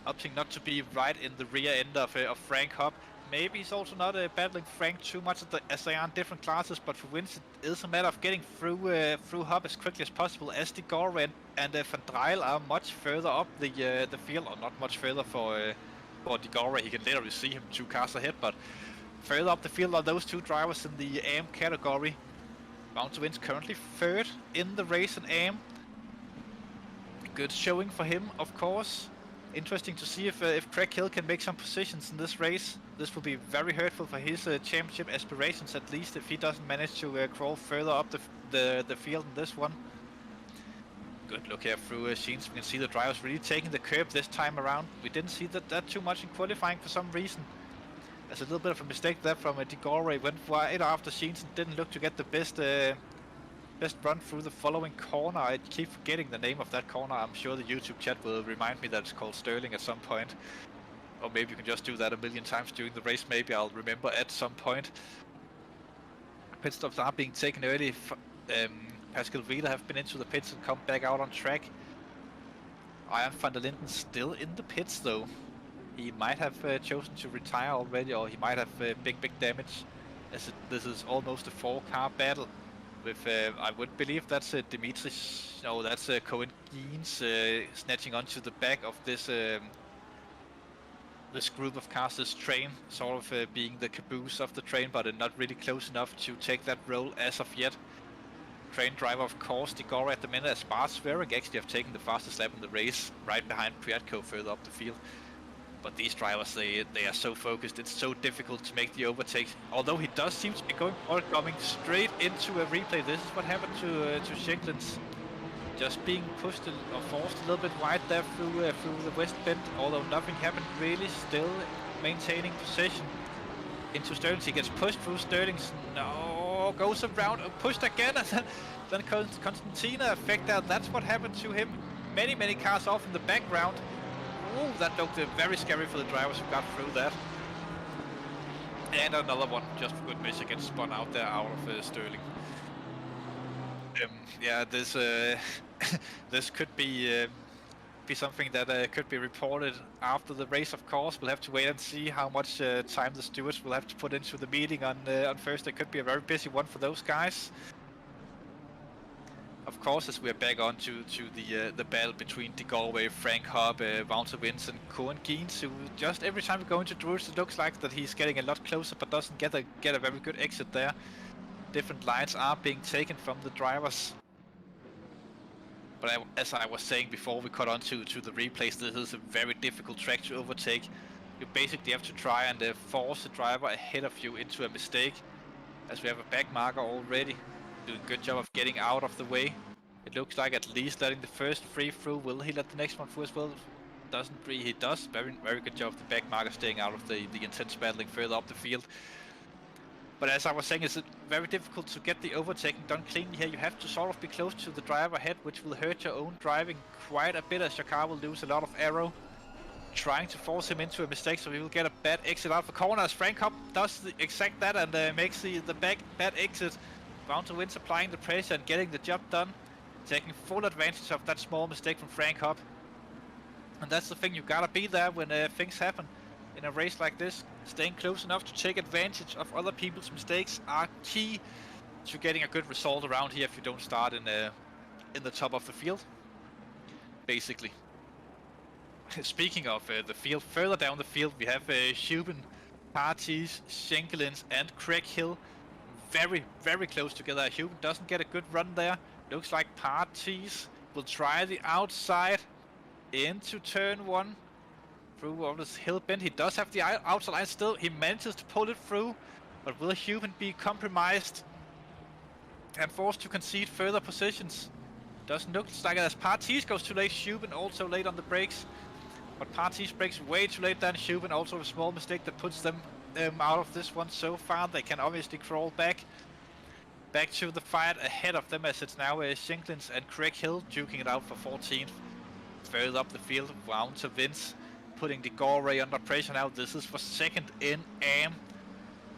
opting not to be right in the rear end of Frank Hopp. Maybe he's also not battling Frank too much as they are in different classes, but for Wins it is a matter of getting through Hopp as quickly as possible, as Digore and Van Dryle are much further up the field, or not much further for Digore. He can literally see him 2 cars ahead, but further up the field are those 2 drivers in the AM category. Bouncer Wins currently third in the race in AM. Good showing for him, of course. Interesting to see if Craig Hill can make some positions in this race. This will be very hurtful for his championship aspirations, at least if he doesn't manage to crawl further up the field in this one. Good look here through scenes. We can see the drivers really taking the curb this time around. We didn't see that too much in qualifying for some reason. There's a little bit of a mistake there from Digore. Went wide after scenes and didn't look to get the best run through the following corner. I keep forgetting the name of that corner. I'm sure the YouTube chat will remind me that it's called Sterling at some point. Or maybe you can just do that a million times during the race. Maybe I'll remember at some point. Pit stops are being taken early. Pascal Wheeler have been into the pits and come back out on track. Iron van der Linden still in the pits though. He might have chosen to retire already, or he might have big damage, as this is almost a 4-car battle. With I would believe that's Dimitri. No, that's Cohen Geens snatching onto the back of this this group of cars, this train, sort of being the caboose of the train, but not really close enough to take that role as of yet. Train driver, of course, Digore at the minute, as Bart Sverek actually have taken the fastest lap in the race, right behind Priatko further up the field. But these drivers, they are so focused, it's so difficult to make the overtakes. Although he does seem to be coming straight into a replay. This is what happened to Shanklands. Just being pushed or forced a little bit wide there through the west bend, although nothing happened really, still maintaining possession. Into Sterling, he gets pushed through Sterling's, no, goes around, pushed again, and then Constantina effect there. That's what happened to him. Many cars off in the background. Ooh, that looked very scary for the drivers who got through that. And another one, just for good measure, gets spun out there out of Sterling. Yeah, this this could be something that could be reported after the race. Of course, we'll have to wait and see how much time the stewards will have to put into the meeting on Thursday. Could be a very busy one for those guys. Of course, as we're back on to the battle between Digore, Frank Hopp, Bouncer Wins, and Cohen Geens, who just every time we go into Druids, it looks like that he's getting a lot closer, but doesn't get a very good exit there. Different lines are being taken from the drivers. But as I was saying before we cut on to the replays, this is a very difficult track to overtake. You basically have to try and force the driver ahead of you into a mistake, as we have a back marker already. Doing a good job of getting out of the way. It looks like at least letting the first 3 through. Will he let the next one through as well? He does. Very good job of the back marker staying out of the intense battling further up the field. But as I was saying, it's very difficult to get the overtaking done cleanly here. You have to sort of be close to the driver ahead, which will hurt your own driving quite a bit, as your car will lose a lot of aero. Trying to force him into a mistake, so he will get a bad exit out of the corner, as Frank Hopp does the exact that and makes the bad exit. Bouncer Wins applying the pressure and getting the job done, taking full advantage of that small mistake from Frank Hopp. And that's the thing, you gotta be there when things happen in a race like this. Staying close enough to take advantage of other people's mistakes are key to getting a good result around here if you don't start in the top of the field, basically. Speaking of the field, further down the field we have Hubin, Parties, Schenkelins and Craig Hill. Very close together. Hubin doesn't get a good run there. Looks like Parties will try the outside into turn 1 through all this hill bend. He does have the outside line still. He manages to pull it through, but will Hubin be compromised? and forced to concede further positions. Doesn't look like it as Partis goes too late. Shubin also late on the brakes. But Partis brakes way too late than Shubin. Also a small mistake that puts them out of this one so far. They can obviously crawl back to the fight. Ahead of them as it's now Shinklins and Craig Hill duking it out for 14th. Further up the field, round to Vince, putting the Gorey under pressure now. This is for second in AM.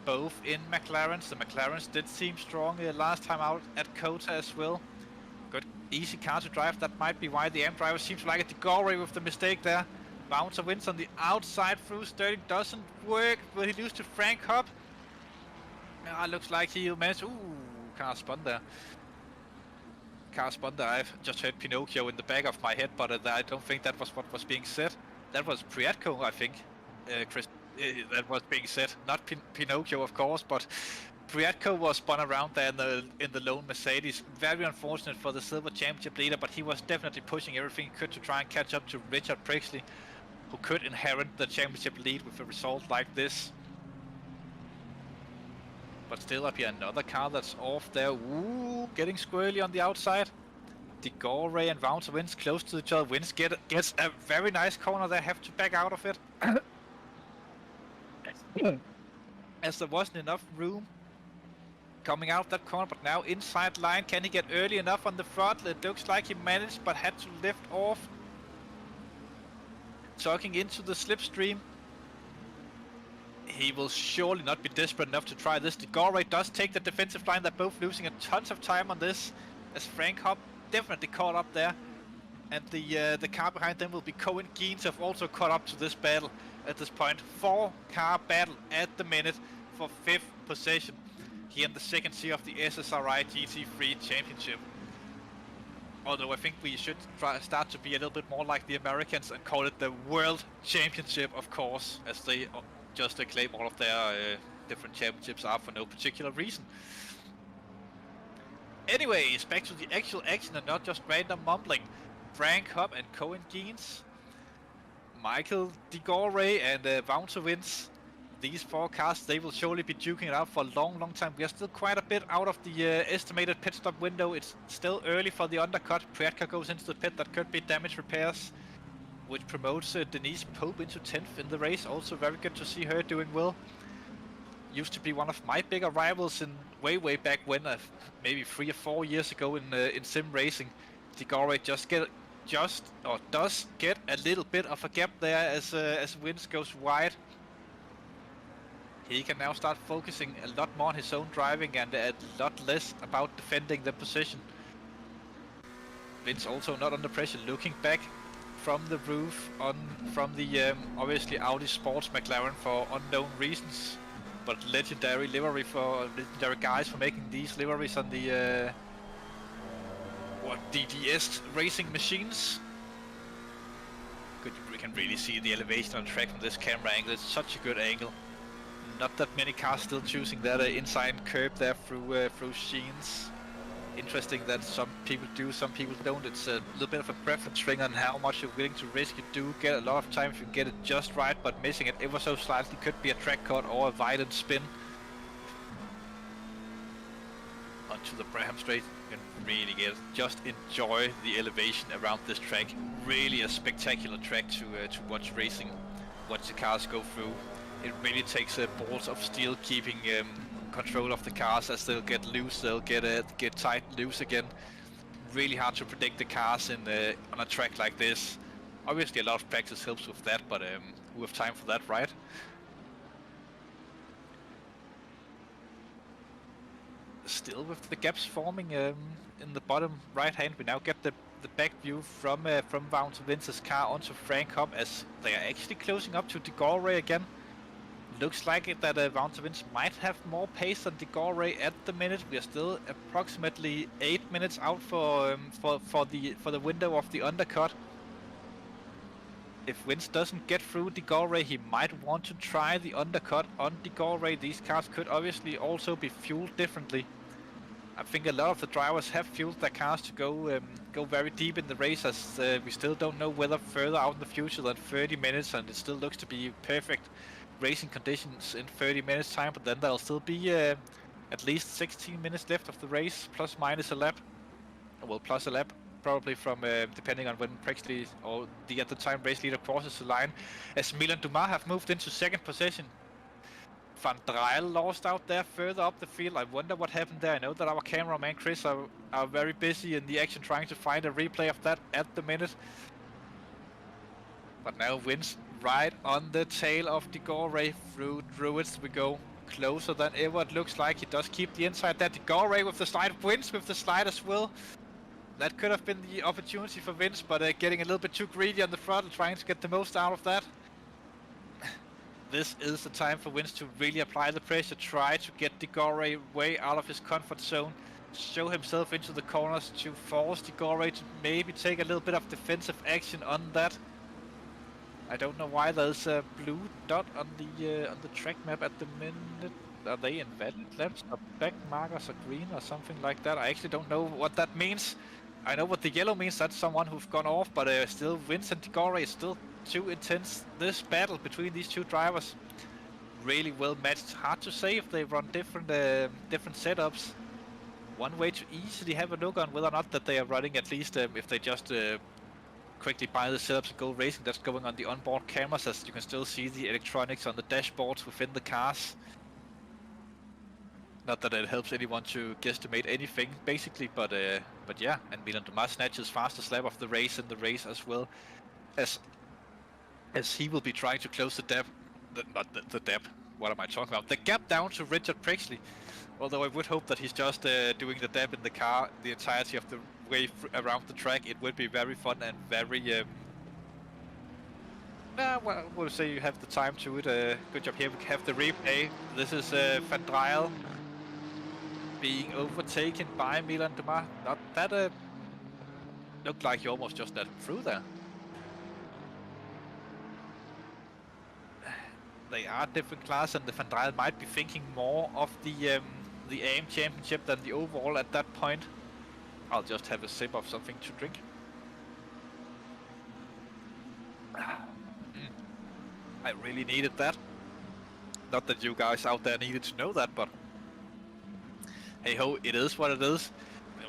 Both in McLarens. The McLarens did seem strong last time out at Kota as well. Good easy car to drive. That might be why the AM driver seems to like it. The Gorey with the mistake there. Bouncer wins on the outside through. Sterling doesn't work. Will he lose to Frank Hopp? Looks like he'll manage. Ooh, car spun there. I've just heard Pinocchio in the back of my head, but I don't think that was what was being said. That was Priatko, I think, Chris. That was being said. Not Pinocchio, of course, but Priatko was spun around there in the lone Mercedes. Very unfortunate for the Silver Championship leader, but he was definitely pushing everything he could to try and catch up to Richard Prixley, who could inherit the championship lead with a result like this. But still up here, another car that's off there. Ooh, getting squirrely on the outside. Digore and Bouncer wins close to each other. Wins gets a very nice corner there. Have to back out of it. As there wasn't enough room coming out that corner, but now inside line. Can he get early enough on the front? It looks like he managed, but had to lift off. Tugging into the slipstream. He will surely not be desperate enough to try this. Digore does take the defensive line. They're both losing a tons of time on this, as Frank Hopp definitely caught up there. And the car behind them will be Cohen Geens, have also caught up to this battle at this point. 4-car battle at the minute for 5th position here in the second tier of the SSRI GT3 Championship. Although I think we should start to be a little bit more like the Americans and call it the World Championship, of course, as they just claim all of their different championships are for no particular reason. Anyways, back to the actual action and not just random mumbling. Frank Hopp and Cohen Geens, Michael Digore and Bouncer wins. These 4 cars, they will surely be duking it out for a long time. We are still quite a bit out of the estimated pit stop window. It's still early for the undercut. Priatka goes into the pit. That could be damage repairs, which promotes Denise Pope into 10th in the race. Also very good to see her doing well. Used to be one of my bigger rivals in way back when, maybe 3 or 4 years ago in sim racing. Digore does get a little bit of a gap there as Wins goes wide. He can now start focusing a lot more on his own driving and a lot less about defending the position. Vince also not under pressure, looking back from the roof from the obviously Audi Sports McLaren for unknown reasons, but legendary livery for legendary guys for making these liveries on the DDS racing machines. Good, we can really see the elevation on the track from this camera angle. It's such a good angle. Not that many cars still choosing that inside curb there through Sheens. Interesting that some people do, some people don't. It's a little bit of a preference thing on how much you're willing to risk. You do get a lot of time if you get it just right, but missing it ever so slightly could be a track cut or a violent spin. Onto the Braham Straight, you can really just enjoy the elevation around this track. Really a spectacular track to watch racing, watch the cars go through. It really takes balls of steel keeping control of the cars. As they'll get loose, they'll get tight loose again. Really hard to predict the cars on a track like this. Obviously a lot of practice helps with that, but we have time for that, right? Still with the gaps forming in the bottom right hand, we now get the back view from Bouncer Vince's car onto Frank Hopp as they are actually closing up to Digore again. Looks like it that Bouncer Vince might have more pace than Digore at the minute. We are still approximately 8 minutes out for the window of the undercut. If Vince doesn't get through Digore, he might want to try the undercut on Digore. These cars could obviously also be fueled differently. I think a lot of the drivers have fueled their cars to go very deep in the race, as we still don't know whether further out in the future than 30 minutes, and it still looks to be perfect racing conditions in 30 minutes time, but then there'll still be at least 16 minutes left of the race, plus minus a lap. Well, plus a lap, probably from depending on when Prexley or the at the time race leader crosses the line. As Milan Dumas have moved into second position. Van Dryle lost out there further up the field. I wonder what happened there. I know that our cameraman Chris are very busy in the action trying to find a replay of that at the minute. But now wins right on the tail of Digore through Druids. We go closer than ever. It looks like he does keep the inside there. Digore with the slide, wins with the slide as well. That could have been the opportunity for Vince, but getting a little bit too greedy on the throttle, trying to get the most out of that. This is the time for Vince to really apply the pressure, try to get Digore way out of his comfort zone, show himself into the corners to force Digore to maybe take a little bit of defensive action on that. I don't know why there's a blue dot on the track map at the minute. Are they invalid laps or back markers or green or something like that? I actually don't know what that means. I know what the yellow means, that's someone who's gone off, but still Vince and Digore is still too intense. This battle between these two drivers really well matched. Hard to say if they run different setups. One way to easily have a look on whether or not that they are running, at least if they just quickly buy the setups and go racing, that's going on the onboard cameras, as you can still see the electronics on the dashboards within the cars. Not that it helps anyone to guesstimate anything, basically, but yeah, and Milan Dumas snatches fastest lap of the race in the race as well, as he will be trying to close the gap, the gap, what am I talking about? The gap down to Richard Prexley. Although I would hope that he's just doing the dab in the car the entirety of the way around the track. It would be very fun and very well, we'll say you have the time to it. Good job here. We have the replay. This is Van Dryle being overtaken by Milan Dumas. Not that looked like he almost just let him through there. They are different class, and the Van Dryle might be thinking more of the AM championship than the overall at that point. I'll just have a sip of something to drink. I really needed that. Not that you guys out there needed to know that, but hey ho, it is what it is.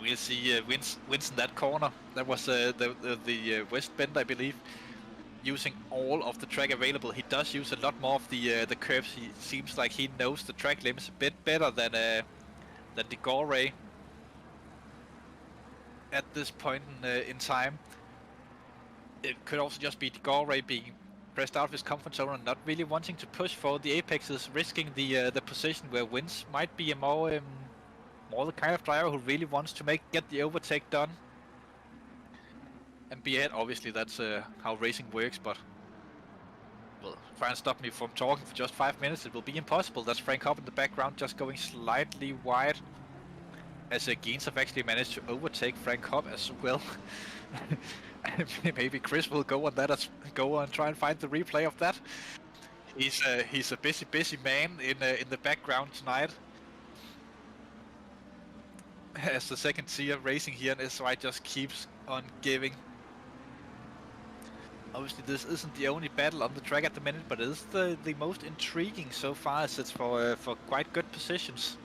We'll see wins in that corner. That was the west bend, I believe. Using all of the track available. He does use a lot more of the curves. He seems like he knows the track limits a bit better than Digore at this point in time. It could also just be Digore being pressed out of his comfort zone and not really wanting to push for the apexes, risking the position where Wins might be a more the kind of driver who really wants to get the overtake done and be ahead. Obviously that's how racing works, but well, try and stop me from talking for just 5 minutes, it will be impossible. That's Frank Hopp in the background just going slightly wide, as Gaines have actually managed to overtake Frank Hopp as well. Maybe Chris will go on that, go and try and find the replay of that. He's a busy man in the background tonight. As the second tier racing here in SSRI just keeps on giving. Obviously this isn't the only battle on the track at the minute, but it is the most intriguing so far, as it's for quite good positions.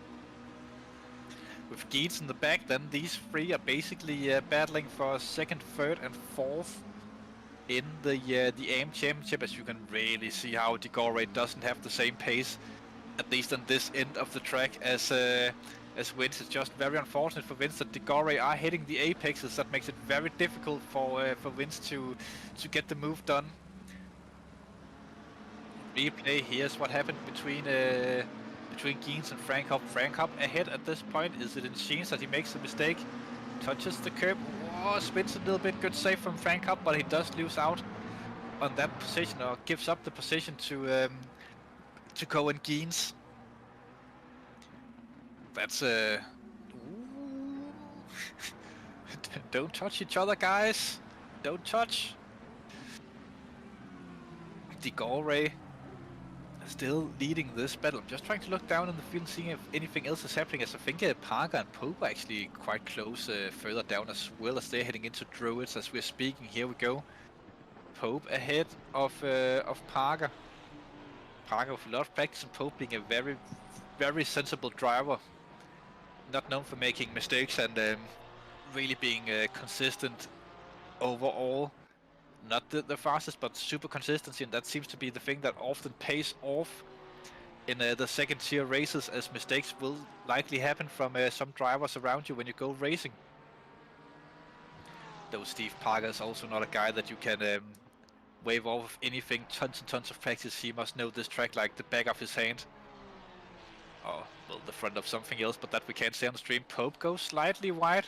With Gaines in the back, then these three are basically battling for second, third and fourth in the AM championship, as you can really see how Digore doesn't have the same pace, at least on this end of the track, as Vince. It's just very unfortunate for Vince that Digore are hitting the apexes. That makes it very difficult for Vince to get the move done. Replay, here's what happened between Gaines and Frank Hopp. Frank Hopp ahead at this point. Is it in Sheens that he makes a mistake? Touches the curb. Oh, spins a little bit. Good save from Frank Hopp, but he does lose out on that position, or gives up the position to Cohen Gaines. That's don't touch each other, guys. Don't touch. Digore still leading this battle. I'm just trying to look down in the field and seeing if anything else is happening, as I think Parker and Pope are actually quite close further down, as well as they're heading into Druids as we're speaking. Here we go. Pope ahead of Parker. Parker with a lot of practice, and Pope being a very sensible driver. not known for making mistakes and really being consistent overall. Not the fastest, but super consistency, and that seems to be the thing that often pays off in the second tier races, as mistakes will likely happen from some drivers around you when you go racing. Though Steve Parker is also not a guy that you can wave off of anything. Tons and tons of practice. He must know this track like the back of his hand. Oh, well, the front of something else, but that we can't say on the stream. Pope goes slightly wide,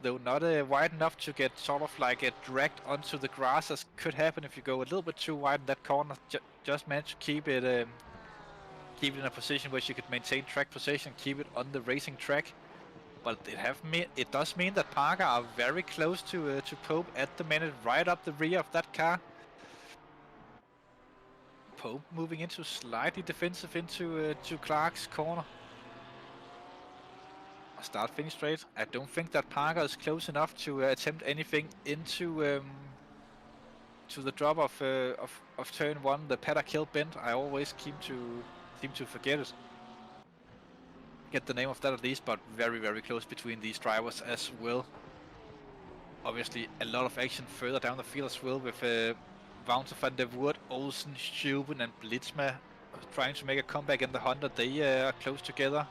though not wide enough to get sort of like dragged onto the grass, as could happen if you go a little bit too wide in that corner. Just manage to keep it in a position where you could maintain track position, keep it on the racing track. But it does mean that Parker are very close to Pope at the minute, right up the rear of that car. Pope moving into slightly defensive into to Clark's corner. Start finish straight. I don't think that Parker is close enough to attempt anything into to the drop of turn 1, the paddock hill bend. I always seem to forget it. Get the name of that at least, but very, very close between these drivers as well. Obviously a lot of action further down the field as well, with Wouter van der Woerd, Olsen, Schuben and Blitzma trying to make a comeback in the Honda. They are close together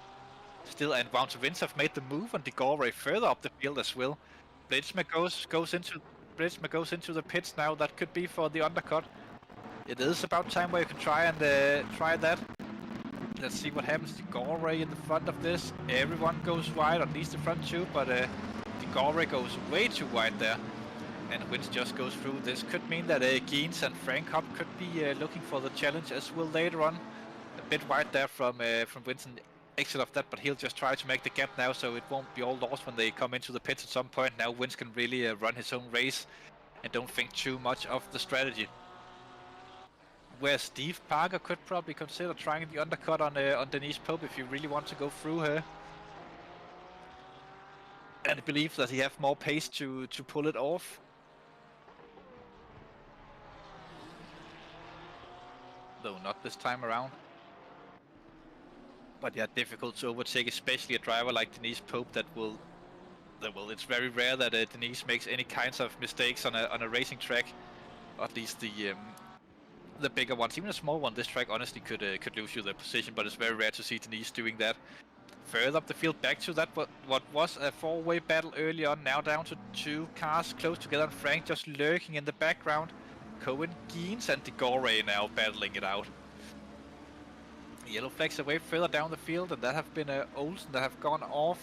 still, and Wouter Wins have made the move on Digore further up the field as well. Blitzma goes into the pits now. That could be for the undercut. It is about time where you can try that. Let's see what happens. Digore in the front of this. Everyone goes wide, at least the front two, but Digore goes way too wide there. And Wins just goes through. This could mean that Geens and Frank Hopp could be looking for the challenge as well later on. A bit wide there from Wins and exit of that, but he'll just try to make the gap now, so it won't be all lost when they come into the pits at some point. Now Wins can really run his own race and don't think too much of the strategy. Where Steve Parker could probably consider trying the undercut on Denise Pope if you really want to go through her. And I believe that he have more pace to pull it off. Though not this time around. But yeah, difficult to overtake, especially a driver like Denise Pope that will, it's very rare that Denise makes any kinds of mistakes on a racing track. Or at least the bigger ones. Even a small one, this track honestly could lose you the position, but it's very rare to see Denise doing that. Further up the field, back to that what was a four-way battle early on, now down to two cars close together, and Frank just lurking in the background. Cohen, Geens and Digore now battling it out. Yellow flags away further down the field, and that have been Olsen that have gone off.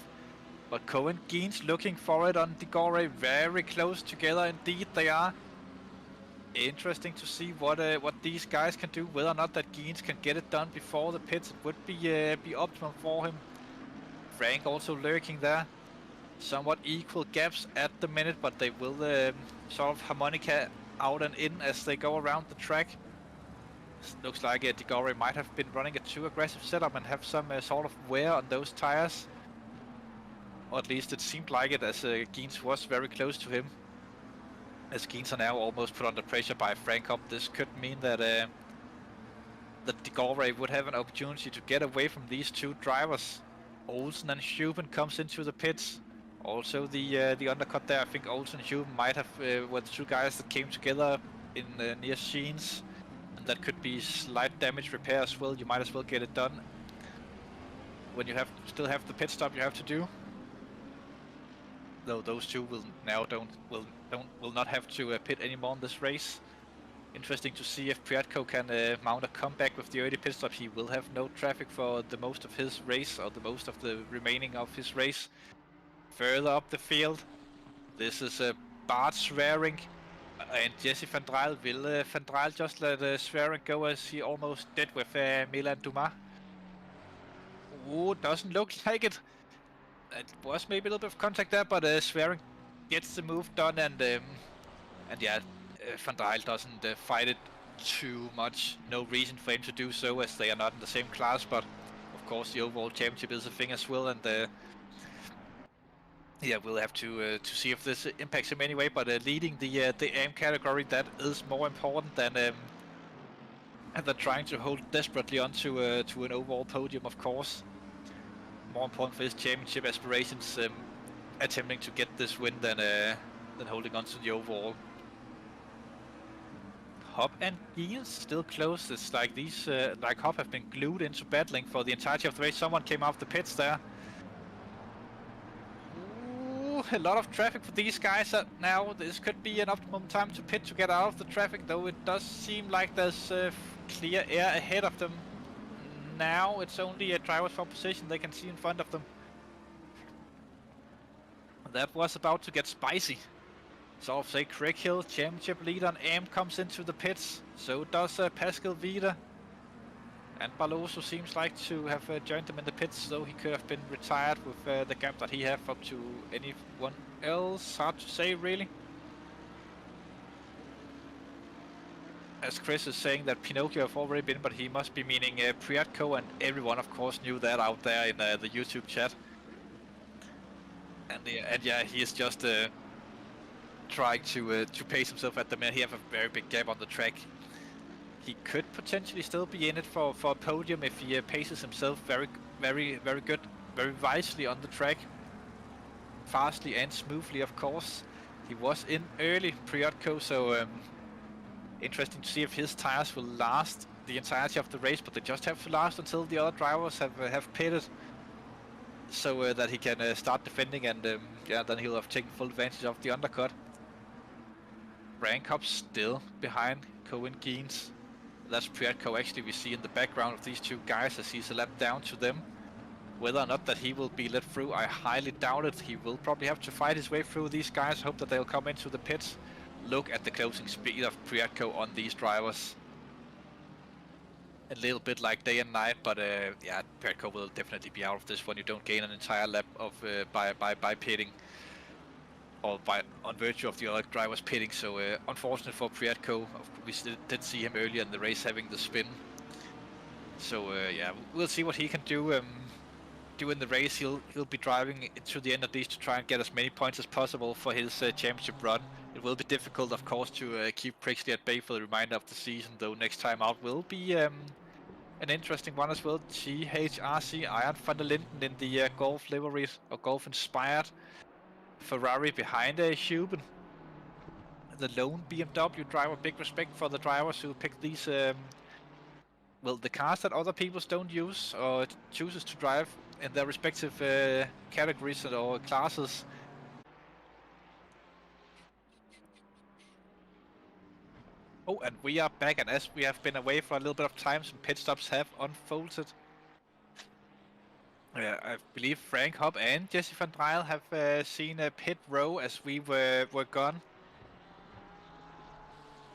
But Cohen, Geens looking for it on Digore, very close together indeed they are. Interesting to see what these guys can do, whether or not that Geens can get it done before the pits. It would be optimal for him. Frank also lurking there. Somewhat equal gaps at the minute, but they will sort of harmonica out and in as they go around the track. Looks like Digore might have been running a too aggressive setup and have some sort of wear on those tires. Or at least it seemed like it, as Geens was very close to him. As Geens are now almost put under pressure by Frank Hopp, this could mean that Digore would have an opportunity to get away from these two drivers. Olsen and Schuben comes into the pits. Also the undercut there. I think Olsen and Schuben might have were the two guys that came together in near Sheens. And that could be slight damage repair as well. You might as well get it done when you still have the pit stop you have to do. Though those two will not have to pit anymore in this race. Interesting to see if Priatko can mount a comeback with the early pit stop. He will have no traffic for the most of his race, or the most of the remaining of his race. Further up the field, this is Bart swearing, and Jesse Van Dryle. Will Van Dryle just let swearing go as he almost did with Milan Dumas? Oh, doesn't look like it. It was maybe a little bit of contact there, but swearing gets the move done, and yeah, Van Dryle doesn't fight it too much. No reason for him to do so, as they are not in the same class, but of course the overall championship is a thing as well, and yeah, we'll have to see if this impacts him anyway, but leading the AM category, that is more important than trying to hold desperately onto to an overall podium, of course. more important for his championship aspirations, attempting to get this win than holding on to the overall. Hop and Giels still close. It's like these, like Hop have been glued into battling for the entirety of the race. Someone came off the pits there. Ooh, a lot of traffic for these guys now. This could be an optimum time to pit to get out of the traffic, though it does seem like there's clear air ahead of them. Now it's only a drivers for position they can see in front of them. That was about to get spicy. So I'll say Craig Hill, championship leader on AM, comes into the pits. So does Pascal Vida. And Barloso seems like to have joined them in the pits, though he could have been retired with the gap that he had up to anyone else. Hard to say, really. As Chris is saying that Pinocchio have already been, but he must be meaning Priatko, and everyone of course knew that out there in the YouTube chat. And yeah, he is just trying to pace himself at the minute. He have a very big gap on the track. He could potentially still be in it for a podium if he paces himself very good, very wisely on the track. Fastly and smoothly, of course. He was in early, Priatko, so interesting to see if his tires will last the entirety of the race, but they just have to last until the other drivers have pitted, so that he can start defending, and yeah, then he'll have taken full advantage of the undercut. Rank up still behind Cohen Geens. That's Priatko actually we see in the background of these two guys as he's a lap down to them. Whether or not that he will be let through, I highly doubt it. He will probably have to fight his way through these guys. Hope that they'll come into the pits. Look at the closing speed of Priatko on these drivers. A little bit like day and night, but yeah, Priatko will definitely be out of this one. You don't gain an entire lap of by pitting, or on virtue of the other drivers pitting. So unfortunate for Priatko. We did see him earlier in the race having the spin. So yeah, we'll see what he can do. In the race. He'll be driving to the end at least to try and get as many points as possible for his championship run. It will be difficult, of course, to keep Prixley at bay for the remainder of the season, though next time out will be an interesting one as well. GHRC Iron van der Linden in the Golf livery, or Golf inspired Ferrari behind Huben. The lone BMW driver. Big respect for the drivers who pick these well, the cars that other people don't use or chooses to drive in their respective categories or classes. Oh, and we are back, and as we have been away for a little bit of time, some pit stops have unfolded. I believe Frank Hop and Jesse van Dryle have seen a pit row as we were gone.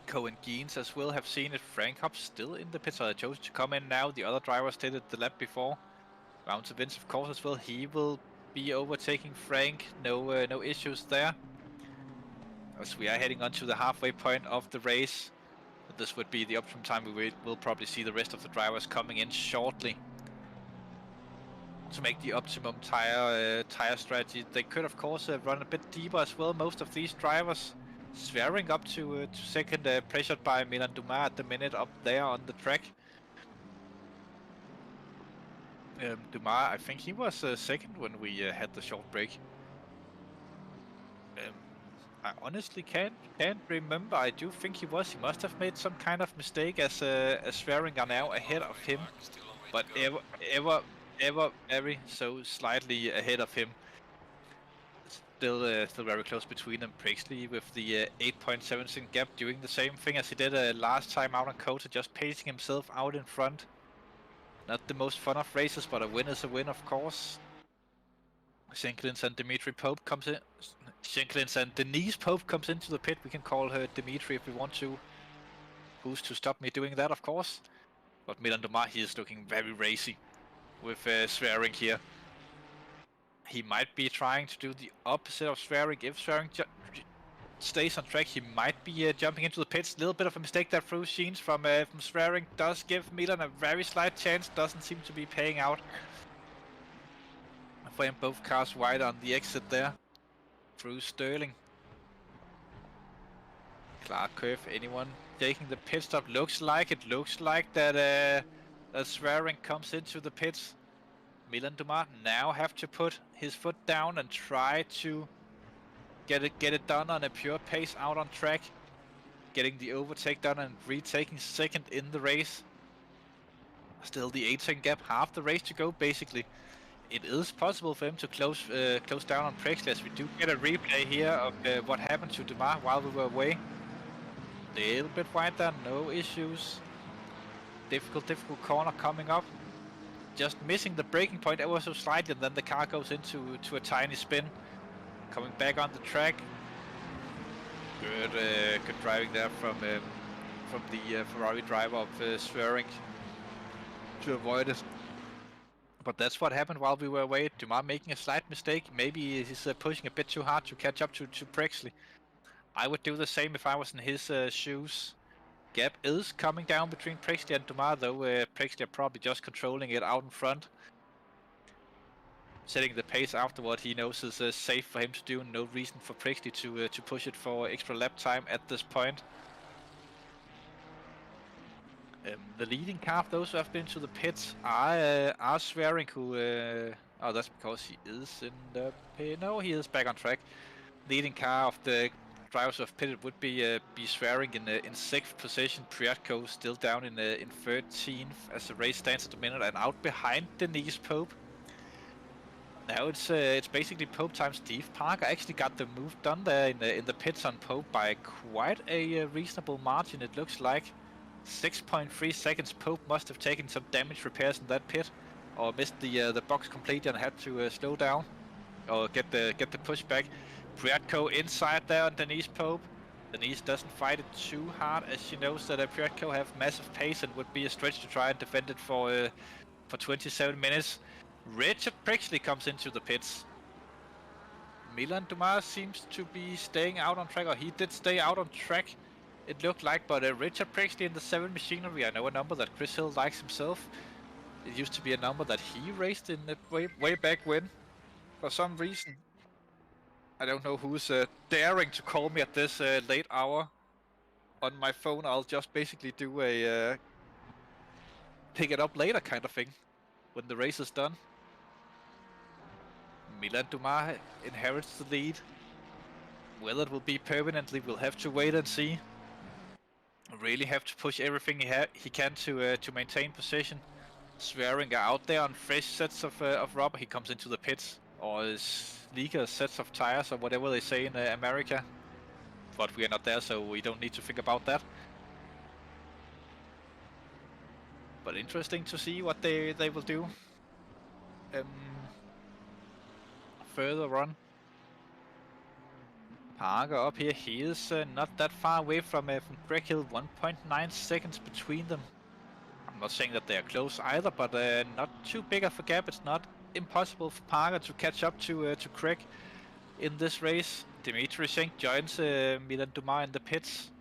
Cohen Geens as well have seen it. Frank Hop still in the pit, so they chose to come in now. The other drivers did it the lap before. Round to Vince, of course, as well. He will be overtaking Frank. No issues there. As we are heading on to the halfway point of the race, this would be the optimum time. We will probably see the rest of the drivers coming in shortly to make the optimum tire strategy. They could, of course, run a bit deeper as well. Most of these drivers swearing up to second, pressured by Milan Dumas at the minute up there on the track. Dumas, I think he was second when we had the short break. I honestly can't remember. I do think he was. He must have made some kind of mistake as Swearing are now ahead of him, but ever very so slightly ahead of him. Still very close between them. Prixley with the 8.7 second gap, doing the same thing as he did last time out on Kota, just pacing himself out in front. Not the most fun of races, but a win is a win, of course. Shinklins and Dimitri Pope comes in. Shinklins and Denise Pope comes into the pit. We can call her Dimitri if we want to. Who's to stop me doing that, of course? But Milan Dumas, he is looking very racy with Swearing here. He might be trying to do the opposite of Swearing. If Swearing stays on track, he might be jumping into the pits. A little bit of a mistake there through Sheens from Swearing does give Milan a very slight chance. Doesn't seem to be paying out for him. Both cars wide on the exit there through Sterling. Clark Curve, anyone taking the pit stop? Looks like that Swearing comes into the pits. Milan Dumas now have to put his foot down and try to get it done on a pure pace out on track. Getting the overtake done and retaking second in the race. Still the 8-second gap, half the race to go basically. It is possible for him to close down on Prexley, as we do get a replay here of what happened to Dumas while we were away. Little bit wide there, no issues. Difficult corner coming up. Just missing the braking point ever so slightly, and then the car goes into a tiny spin. Coming back on the track. Good driving there from the Ferrari driver of Swearing to avoid it. But that's what happened while we were away. Dumas making a slight mistake. Maybe he's pushing a bit too hard to catch up to Prexley. I would do the same if I was in his shoes. Gap is coming down between Prexley and Dumas, though Prexley are probably just controlling it out in front. Setting the pace afterward, he knows is safe for him to do. No reason for Prexley to push it for extra lap time at this point. The leading car of those who have been to the pits are Swearing, who... oh, that's because he is in the pit. No, he is back on track. Leading car of the drivers who have pitted would be Swearing in 6th position. Priatko still down in 13th as the race stands at the minute, and out behind Denise Pope. Now it's basically Pope times Steve Parker. Actually got the move done there in the pits on Pope by quite a reasonable margin, it looks like. 6.3 seconds. Pope must have taken some damage repairs in that pit, or missed the box completely and had to slow down, or get the push back. Priatko inside there on Denise Pope. Denise doesn't fight it too hard, as she knows that Priatko have massive pace and would be a stretch to try and defend it for 27 minutes. Richard Prexley comes into the pits. Milan Dumas seems to be staying out on track, or he did stay out on track, it looked like, but Richard Prexley in the 7 machinery, I know a number that Chris Hill likes himself. It used to be a number that he raced in the way back when, for some reason. I don't know who's daring to call me at this late hour on my phone. I'll just basically do a pick it up later kind of thing when the race is done. Milan Dumas inherits the lead. Whether it will be permanently, we'll have to wait and see. Really have to push everything he can to maintain position. Swearing out there on fresh sets of rubber. He comes into the pits, or leaker sets of tires, or whatever they say in America. But we are not there, so we don't need to think about that. But interesting to see what they will do further on. Parker up here, he is not that far away from Greg Hill, 1.9 seconds between them. I'm not saying that they are close either, but not too big of a gap. It's not impossible for Parker to catch up to Craig in this race. Dimitri Schenk joins Milan Dumas in the pits.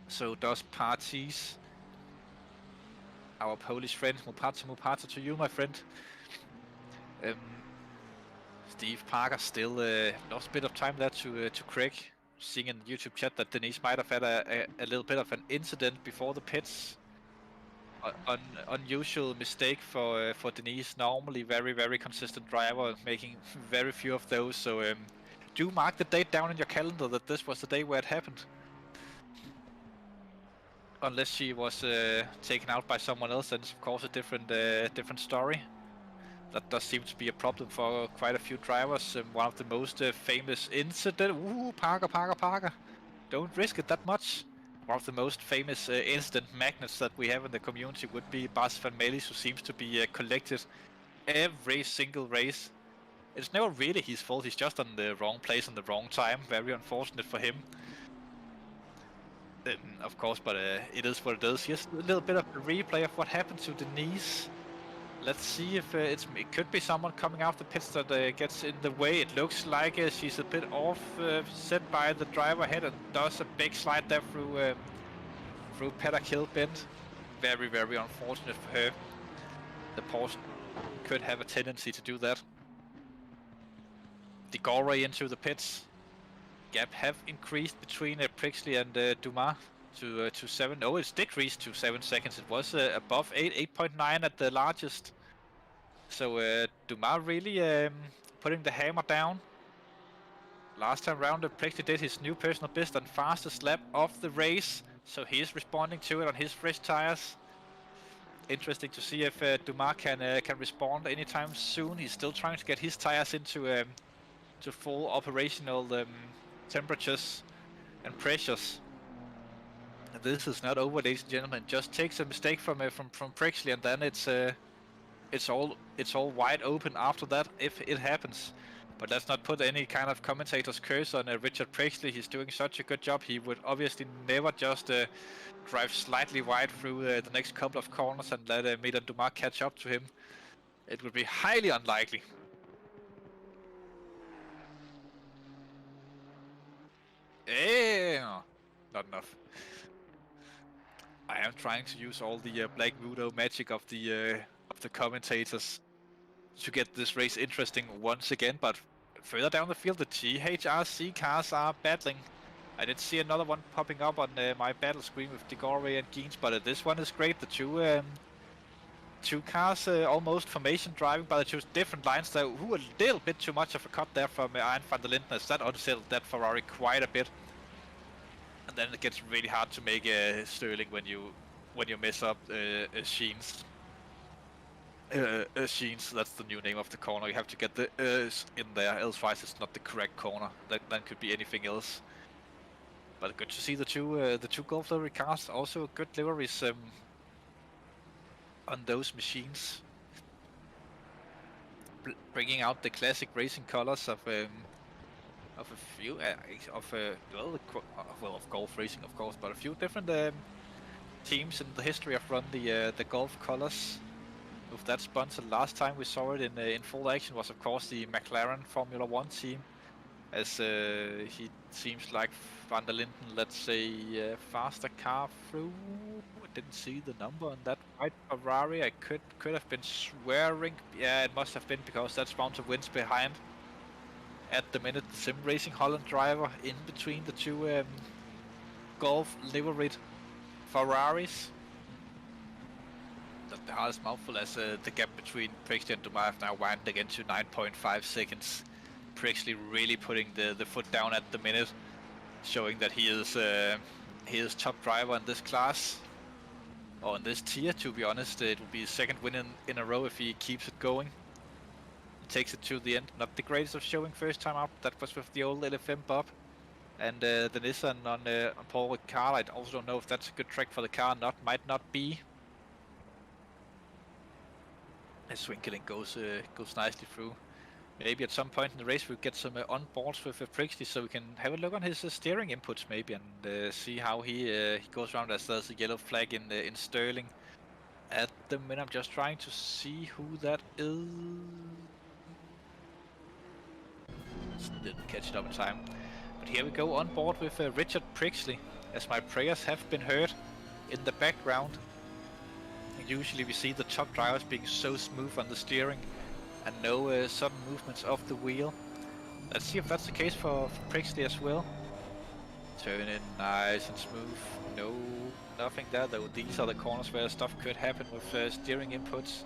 So does Partis. Our Polish friend, Mupata to you, my friend. Steve Parker still lost a bit of time there to Craig. Seeing in the YouTube chat that Denise might have had a little bit of an incident before the pits. Unusual mistake for Denise. Normally very consistent driver, making very few of those. So do mark the date down in your calendar that this was the day where it happened. Unless she was taken out by someone else, then it's of course a different story. That does seem to be a problem for quite a few drivers. One of the most famous incident. Ooh, Parker. Don't risk it that much. One of the most famous incident magnets that we have in the community would be Bas van Melis, who seems to be collected every single race. It's never really his fault. He's just on the wrong place and the wrong time. Very unfortunate for him. Of course, but it is what it is. Here's a little bit of a replay of what happened to Denise. Let's see if it could be someone coming out the pits that gets in the way. It looks like she's a bit off set by the driver head and does a big slide there through Paddock Hill bend. Very unfortunate for her. The Porsche could have a tendency to do that. Digore into the pits. Gap have increased between Prexley and Dumas to 7. Oh, it's decreased to 7 seconds. It was above 8, 8.9 at the largest. So Dumas really putting the hammer down. Last time round, Prexley did his new personal best and fastest lap of the race, so he is responding to it on his fresh tires. Interesting to see if Dumas can respond anytime soon. He's still trying to get his tires into to full operational temperatures and pressures. And this is not over, ladies and gentlemen. Just takes a mistake from Prexley, and then it's all wide open after that if it happens. But let's not put any kind of commentator's curse on Richard Prexley. He's doing such a good job. He would obviously never just drive slightly wide through the next couple of corners and let Milan Dumas catch up to him. It would be highly unlikely. Not enough. I am trying to use all the Black Voodoo magic of the commentators to get this race interesting once again, but further down the field, the GHRC cars are battling. I did see another one popping up on my battle screen with Digore and Geens, but this one is great. The two cars almost formation driving by the two different lines there, who a little bit too much of a cut there from Iron van der Linden, as that unsettled that Ferrari quite a bit. And then it gets really hard to make Sterling when you mess up Sheens. Sheens, that's the new name of the corner. You have to get the in there, otherwise it's not the correct corner. That could be anything else. But good to see the two Golf livery cars. Also good liveries on those machines, bringing out the classic racing colors of a few of golf racing, of course, but a few different teams in the history have run the golf colors with that sponsor. Last time we saw it in full action was, of course, the McLaren Formula 1 team, as he seems like Van der Linden, let's say, faster car through. I didn't see the number on that white Ferrari. I could have been swearing. Yeah, it must have been, because that's bound of winds behind. At the minute, the Sim Racing Holland driver in between the two Golf liveried Ferraris. The hardest mouthful, as the gap between Prexley and Dumas have now widened again to 9.5 seconds. Prexley really putting the foot down at the minute, showing that he is top driver in this class, or in this tier. To be honest, it will be his second win in a row if he keeps it going. He takes it to the end. Not the greatest of showing first time out. That was with the old LFM Bob and the Nissan on Paul Ricard. I also don't know if that's a good track for the car. Might not be. His Swinkeling goes nicely through. Maybe at some point in the race we'll get some onboards with Prexley, so we can have a look on his steering inputs maybe, and see how he goes around, as there's a yellow flag in Sterling. At the minute I'm just trying to see who that is. Didn't catch it up in time. But here we go on board with Richard Prexley, as my prayers have been heard in the background. Usually we see the top drivers being so smooth on the steering and no sudden movements of the wheel. Let's see if that's the case for Prexley as well. Turn in nice and smooth. No, nothing there though. These are the corners where stuff could happen with steering inputs.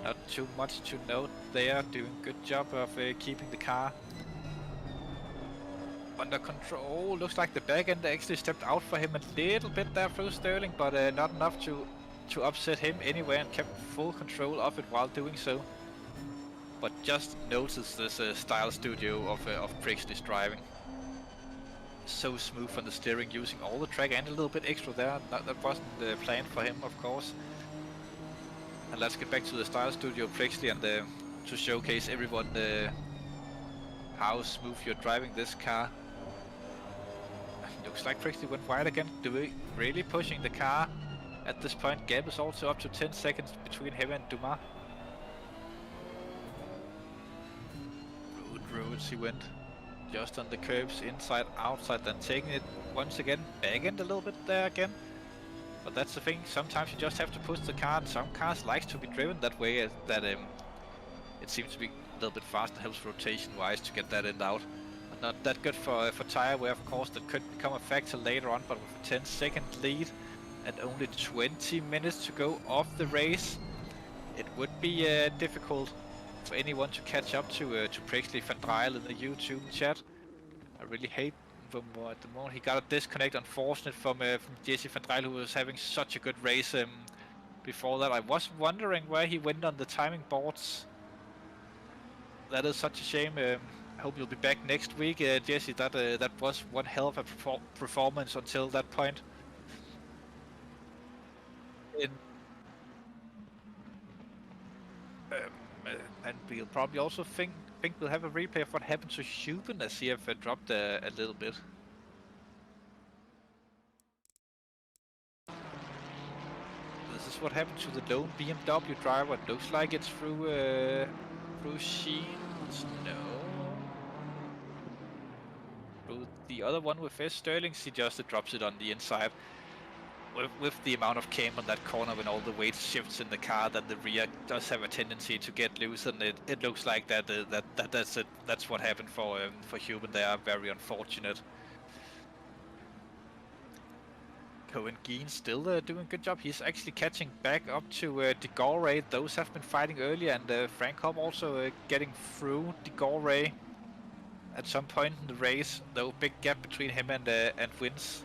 Not too much to note there. Doing good job of keeping the car under control. Looks like the back end actually stepped out for him a little bit there through Sterling, but not enough to upset him anyway, and kept full control of it while doing so. But just notice this style studio of Prexley's driving. So smooth on the steering, using all the track and a little bit extra there. That wasn't planned for him, of course. And let's get back to the style studio of Prexley and to showcase everyone how smooth you're driving this car. Looks like Prexley went wide again, really pushing the car. At this point, gap is also up to 10 seconds between him and Dumas. Roads he went. Just on the curbs, inside, outside, then taking it once again. Back end a little bit there again. But that's the thing, sometimes you just have to push the car, and some cars like to be driven that way, that it seems to be a little bit faster, helps rotation-wise to get that end out. But not that good for tire wear, of course. That could become a factor later on, but with a 10-second lead and only 20 minutes to go off the race, it would be difficult for anyone to catch up to Prexley Van Dryle in the YouTube chat. I really hate them at the moment. He got a disconnect, unfortunate, from Jesse Van Dryle, who was having such a good race before that. I was wondering where he went on the timing boards. That is such a shame. I hope you'll be back next week, Jesse. That was one hell of a performance until that point. And we'll probably also think we'll have a replay of what happened to Huben as he have dropped a little bit. This is what happened to the lone BMW driver. It looks like it's through Sheens. No. Through the other one with S. Sterling, he just drops it on the inside. With the amount of cam on that corner, when all the weight shifts in the car, then the rear does have a tendency to get loose, and it looks like that's it. That's what happened for Huben. They are very unfortunate. Cohen Geen still doing a good job. He's actually catching back up to De Gore. Those have been fighting earlier, and Frank Hopp also getting through De Gore at some point in the race. Though big gap between him and Wins.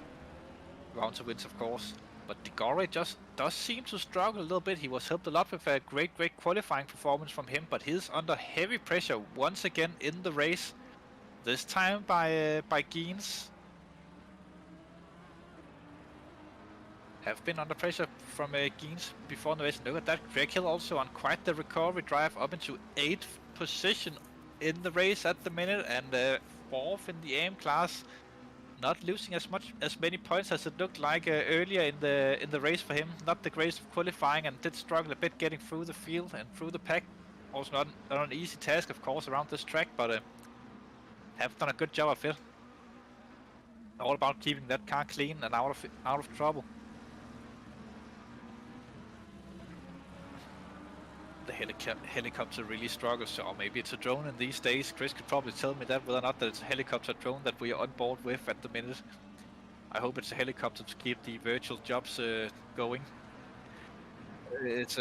Round to Wins, of course. But De Gore just does seem to struggle a little bit. He was helped a lot with a great qualifying performance from him, but he's under heavy pressure once again in the race. This time by Geens. Have been under pressure from Geens before in the race. Look at that. Greg Hill also on quite the recovery drive, up into 8th position in the race at the minute, and 4th in the AM class. Not losing as many points as it looked like earlier in the race for him. Not the greatest of qualifying, and did struggle a bit getting through the field and through the pack. Also not an easy task, of course, around this track, but have done a good job of it. All about keeping that car clean and out of trouble. The helicopter really struggles, or maybe it's a drone in these days. Chris could probably tell me that, whether or not that it's a helicopter drone that we are on board with at the minute. I hope it's a helicopter to keep the virtual jobs going. It's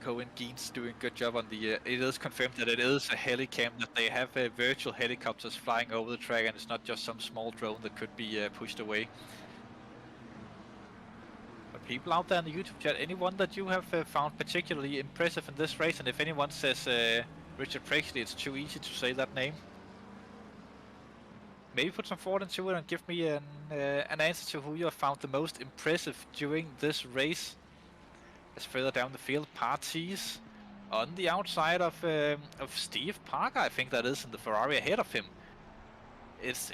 Cohen Geens doing a good job on the... it is confirmed that it is a helicam, that they have virtual helicopters flying over the track, and it's not just some small drone that could be pushed away. People out there in the YouTube chat, anyone that you have found particularly impressive in this race, and if anyone says Richard Prexley, it's too easy to say that name. Maybe put some thought into it and give me an answer to who you have found the most impressive during this race. As further down the field, Parties on the outside of Steve Parker, I think that is, in the Ferrari ahead of him. This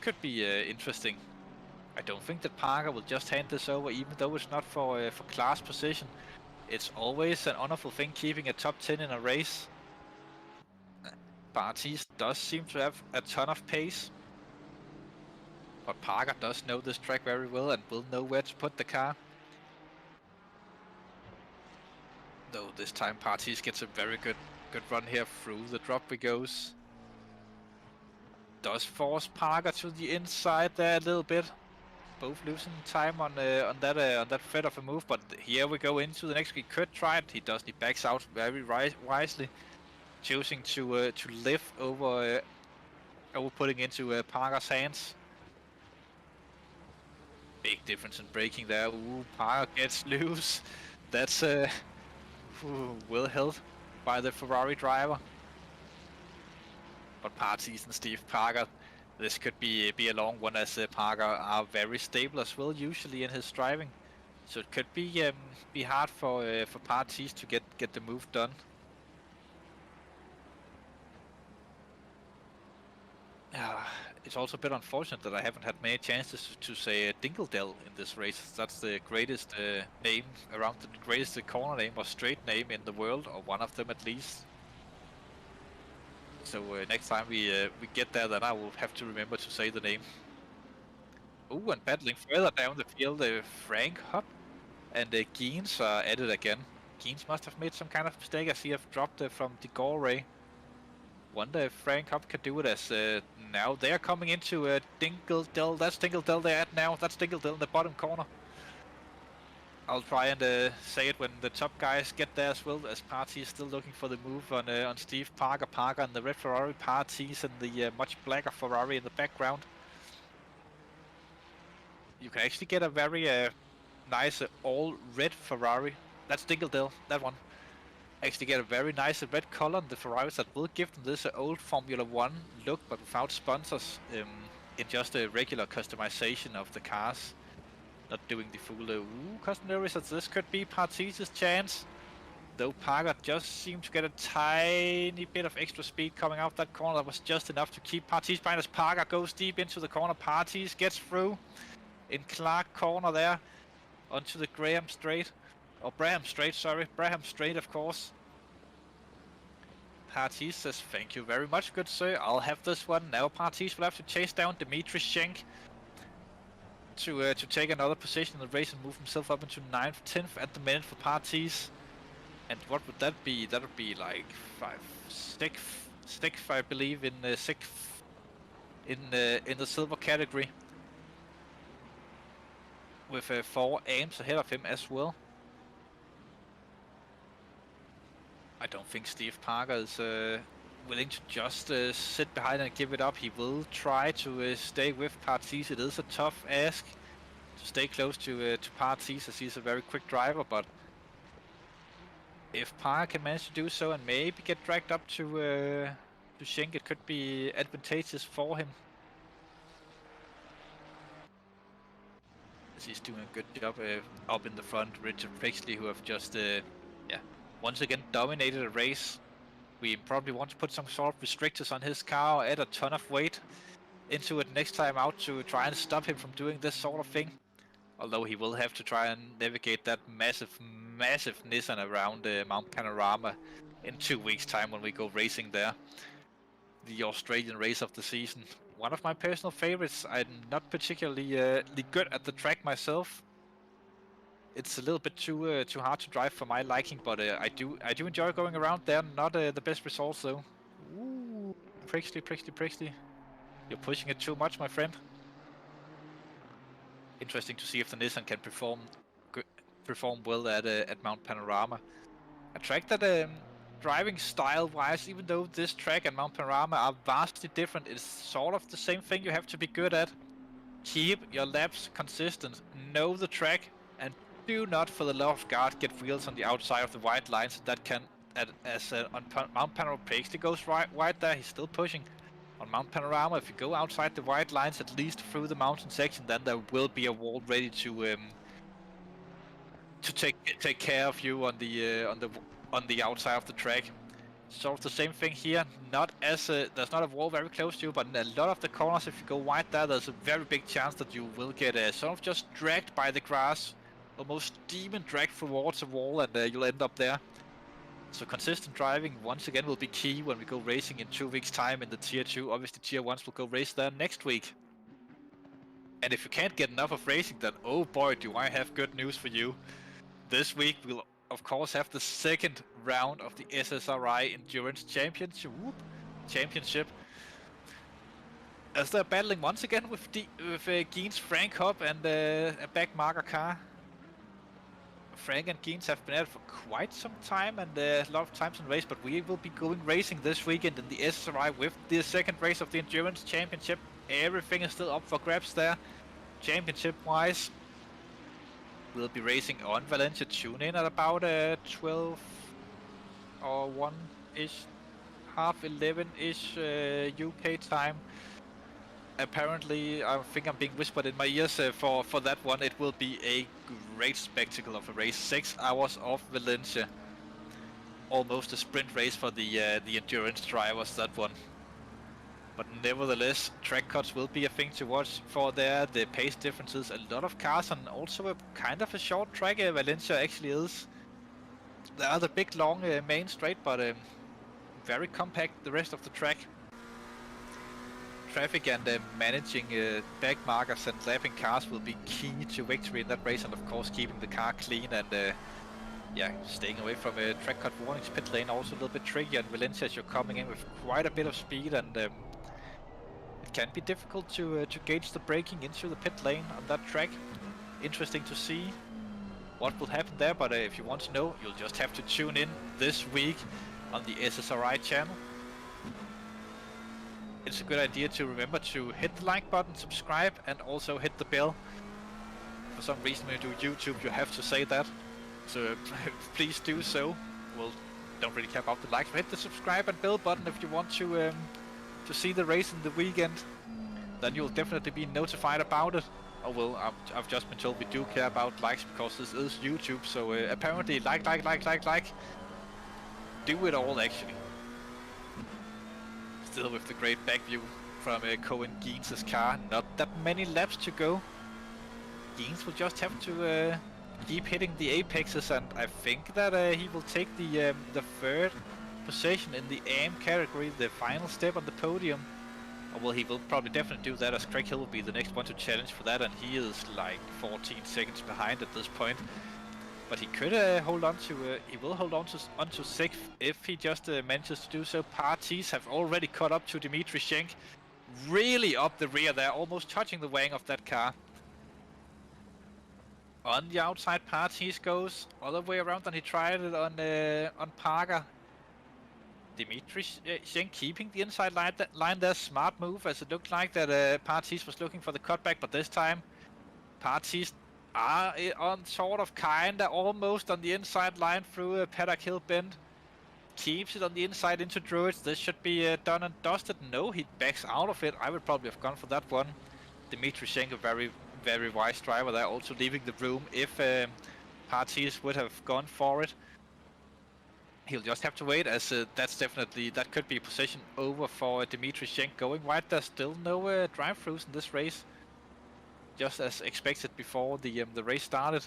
could be interesting. I don't think that Parker will just hand this over, even though it's not for class position. It's always an honorable thing keeping a top 10 in a race. Bartis does seem to have a ton of pace, but Parker does know this track very well and will know where to put the car. Though this time Bartis gets a very good run here. Through the drop he goes. Does force Parker to the inside there a little bit. Both losing time on that thread of a move, but here we go into the next. He could try it. He doesn't. He backs out very wisely, choosing to live over putting into Parker's hands. Big difference in braking there. Ooh, Parker gets loose. That's well held by the Ferrari driver. But Parties and Steve Parker. This could be a long one, as Parker are very stable as well, usually in his driving. So it could be hard for Parties to get the move done. It's also a bit unfortunate that I haven't had many chances to say Dinkeldell in this race. That's the greatest name around, the greatest corner name or straight name in the world, or one of them at least. So next time we get there, then I will have to remember to say the name. Oh, and battling further down the field, Frank Hopp and Geens are at it again. Geens must have made some kind of mistake, as he have dropped from De Gore. Wonder if Frank Hopp can do it, as now they are coming into Dinkeldell. That's Dinkeldell they're at now. That's Dinkeldell in the bottom corner. I'll try and say it when the top guys get there as well, as Party is still looking for the move on Steve Parker. Parker and the red Ferrari, Parties and the much blacker Ferrari in the background. You can actually get a very nice all red Ferrari. That's Dinkeldale, that one. Actually get a very nice red color on the Ferraris that will give them this old Formula 1 look, but without sponsors, in just a regular customization of the cars. Not doing the full custom areas, as this could be Parties' chance. Though Parker just seemed to get a tiny bit of extra speed coming out that corner. That was just enough to keep Parties behind as Parker goes deep into the corner. Parties gets through in Clark corner there onto the Graham Straight. Or Braham Straight, sorry. Braham Straight, of course. Parties says, thank you very much, good sir. I'll have this one. Now Parties will have to chase down Dimitri Schenk to take another position in the race and move himself up into 9th, 10th at the minute for Parties. And what would that be? That would be like 6th, I believe, in 6th in the silver category, with 4 aims ahead of him as well. I don't think Steve Parker is willing to just sit behind and give it up. He will try to stay with Parties. It is a tough ask to stay close to Parties, as he's a very quick driver, but if Parker can manage to do so and maybe get dragged up to Schenk, it could be advantageous for him. As he's doing a good job up in the front. Richard Frixley, who have just once again dominated a race. We probably want to put some sort of restrictors on his car or add a ton of weight into it next time out to try and stop him from doing this sort of thing. Although he will have to try and navigate that massive Nissan around Mount Panorama in 2 weeks' time when we go racing there. The Australian race of the season. One of my personal favorites. I'm not particularly good at the track myself. It's a little bit too hard to drive for my liking, but I do enjoy going around there. Not the best results though. Ooh, Prixley. You're pushing it too much, my friend. Interesting to see if the Nissan can perform well at Mount Panorama. A track that driving style-wise, even though this track and Mount Panorama are vastly different, it's sort of the same thing you have to be good at. Keep your laps consistent, know the track, and do not, for the love of God, get wheels on the outside of the white lines. That can, on Mount Panorama, Paisley goes wide there, he's still pushing. On Mount Panorama, if you go outside the white lines, at least through the mountain section, then there will be a wall ready to take care of you on the outside of the track. Sort of the same thing here. There's not a wall very close to you, but in a lot of the corners, if you go wide there's a very big chance that you will get sort of just dragged by the grass, almost demon dragged towards a wall, and you'll end up there. So consistent driving once again will be key when we go racing in 2 weeks' time in the Tier 2. Obviously Tier 1s will go race there next week. And if you can't get enough of racing, then oh boy, do I have good news for you. This week we'll of course have the second round of the SSRI Endurance Championship. As they're battling once again with Geens, Frank Hopp and a back marker car. Frank and Geens have been at it for quite some time and a lot of times in race, but we will be going racing this weekend in the SSRI with the second race of the Endurance Championship. Everything is still up for grabs there, championship-wise. We'll be racing on Valencia. Tune in at about 12 or 1-ish, half 11-ish UK time. Apparently, I think I'm being whispered in my ears for that one. It will be a great spectacle of a race. 6 hours off Valencia. Almost a sprint race for the endurance drivers, that one. But nevertheless, track cuts will be a thing to watch for there. The pace differences, a lot of cars, and also a kind of a short track Valencia actually is. There are the big long main straight, but very compact the rest of the track. Traffic and managing back markers and lapping cars will be key to victory in that race, and of course keeping the car clean and staying away from track cut warnings. Pit lane also a little bit tricky, and Valencia, as you're coming in with quite a bit of speed, and it can be difficult to gauge the braking into the pit lane on that track. Interesting to see what will happen there, but if you want to know, you'll just have to tune in this week on the SSRI channel. It's a good idea to remember to hit the like button, subscribe, and also hit the bell. For some reason when you do YouTube you have to say that, so please do so. Well, don't really care about the likes, but hit the subscribe and bell button if you want to see the race in the weekend. Then you'll definitely be notified about it. Oh well, I've just been told we do care about likes because this is YouTube, so apparently like. Do it all actually. Still with the great back view from Cohen Geens' car. Not that many laps to go. Geens will just have to keep hitting the apexes, and I think that he will take the third position in the AM category, the final step on the podium. Oh, well, he will probably definitely do that, as Craig Hill will be the next one to challenge for that, and he is like 14 seconds behind at this point. But he could hold on to, he will hold on to onto 6th if he just manages to do so. Parties have already caught up to Dimitri Schenk, really up the rear there, almost touching the wing of that car. On the outside, Parties goes other way around than he tried it on Parker. Dimitri Schenk keeping the inside line there, smart move, as it looked like that Parties was looking for the cutback, but this time Parties are on sort of kinda almost on the inside line through Paddock Hill Bend. Keeps it on the inside into Druids. This should be done and dusted. No, he backs out of it. I would probably have gone for that one. Dimitri Schenk, a very wise driver there, also leaving the room if Parties would have gone for it. He'll just have to wait, as that could be position over for Dimitri Schenk going wide. There's still no drive-throughs in this race, just as expected before the race started.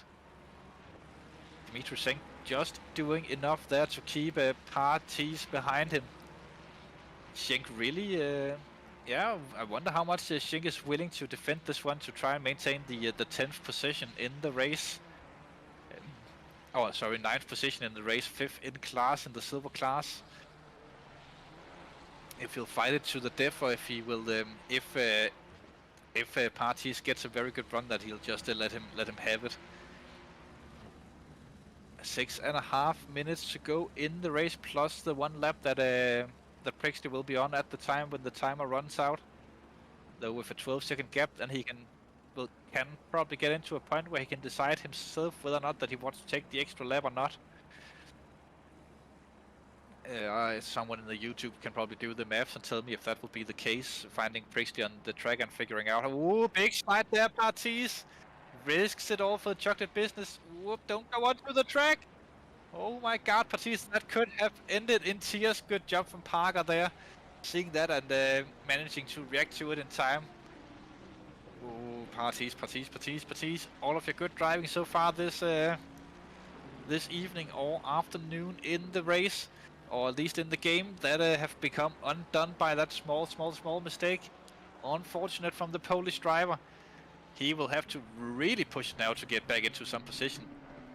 Dimitri Schenk just doing enough there to keep Parties behind him. Schenk really, yeah, I wonder how much Schenk is willing to defend this one to try and maintain the 10th position in the race. Oh, sorry, 9th position in the race, 5th in class, in the silver class. If he'll fight it to the death, or if he will, if Parties gets a very good run, that he'll just let him have it. 6.5 minutes to go in the race, plus the 1 lap that Prixty will be on at the time when the timer runs out. Though with a 12-second gap, then he can probably get into a point where he can decide himself whether or not that he wants to take the extra lap or not. Someone in the YouTube can probably do the maths and tell me if that will be the case. Finding Prixty on the track and figuring out. Ooh, big slide there, Parties. Risks it all for the chocolate business. Whoop, don't go onto the track. Oh my god, Parties, that could have ended in tears. Good job from Parker there. Seeing that and managing to react to it in time. Ooh, Parties. All of your good driving so far this evening or afternoon in the race, or at least in the game, that have become undone by that small mistake. Unfortunate from the Polish driver. He will have to really push now to get back into some position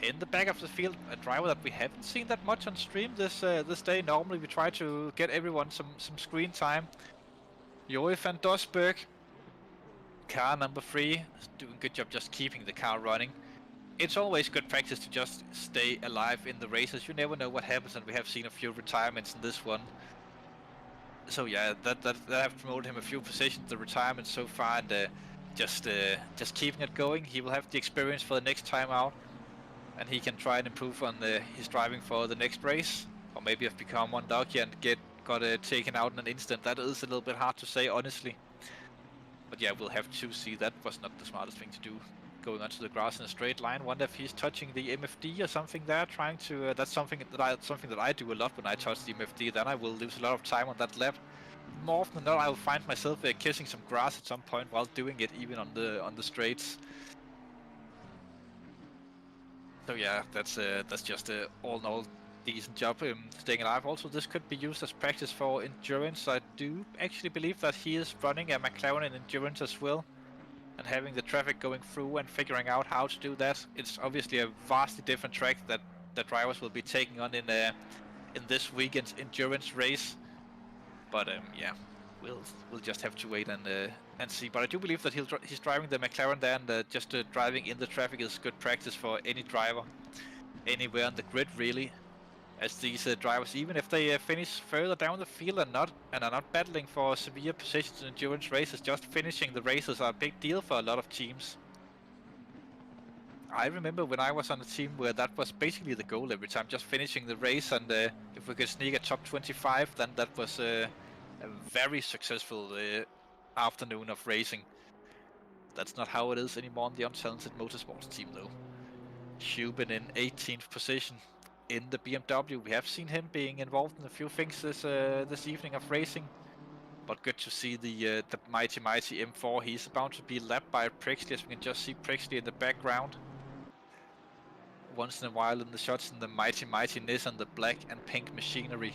in the back of the field. A driver that we haven't seen that much on stream this day. Normally we try to get everyone some screen time. Joey van Dosberg, car number 3, is doing a good job just keeping the car running. It's always good practice to just stay alive in the races. You never know what happens, and we have seen a few retirements in this one. So yeah, that have promoted him a few positions, the retirement so far, and just keeping it going. He will have the experience for the next time out, and he can try and improve on his driving for the next race, or maybe have become unlucky and got taken out in an instant. That is a little bit hard to say, honestly. But yeah, we'll have to see. That was not the smartest thing to do, going onto the grass in a straight line. Wonder if he's touching the MFD or something there, trying to. That's something that I do a lot when I touch the MFD. Then I will lose a lot of time on that lap. More often than not, I will find myself kissing some grass at some point while doing it, even on the straights. So yeah, that's just all in all decent job staying alive. Also, this could be used as practice for endurance. I do actually believe that he is running a McLaren in endurance as well, and having the traffic going through and figuring out how to do that. It's obviously a vastly different track that the drivers will be taking on in this weekend's endurance race. But yeah, we'll just have to wait and see. But I do believe that he's driving the McLaren there, and just driving in the traffic is good practice for any driver anywhere on the grid, really. As these drivers, even if they finish further down the field and are not battling for severe positions in endurance races, just finishing the races are a big deal for a lot of teams. I remember when I was on a team where that was basically the goal every time, just finishing the race, and if we could sneak a top 25, then that was a very successful afternoon of racing. That's not how it is anymore on the Untalented Motorsports team, though. Shubin in 18th position in the BMW. We have seen him being involved in a few things this evening of racing, but good to see the mighty M4. He's about to be lapped by Prixley, as we can just see Prixley in the background. Once in a while in the shots in the mighty Nissan, the black and pink machinery.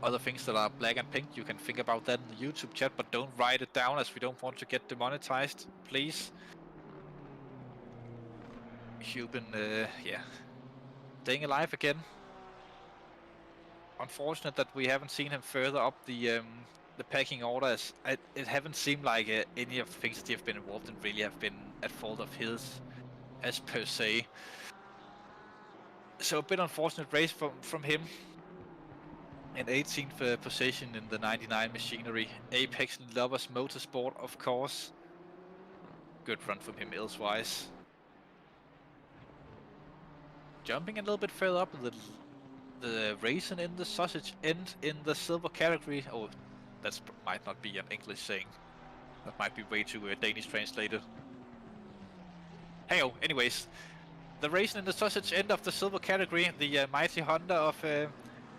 Other things that are black and pink, you can think about that in the YouTube chat, but don't write it down, as we don't want to get demonetized, please. Hubin, yeah, staying alive again. Unfortunate that we haven't seen him further up the pecking order, as it haven't seemed like any of the things that he have been involved in really have been at fault of his, as per se. So a bit unfortunate race from him. In 18th position in the 99 machinery. Apex Lovers Motorsport, of course. Good run from him elsewise. Jumping a little bit further up, the racing in the sausage end in the silver category. Oh, that might not be an English saying. That might be way too Danish translated. Hey-oh, anyways. The racing in the sausage end of the silver category, the mighty Honda of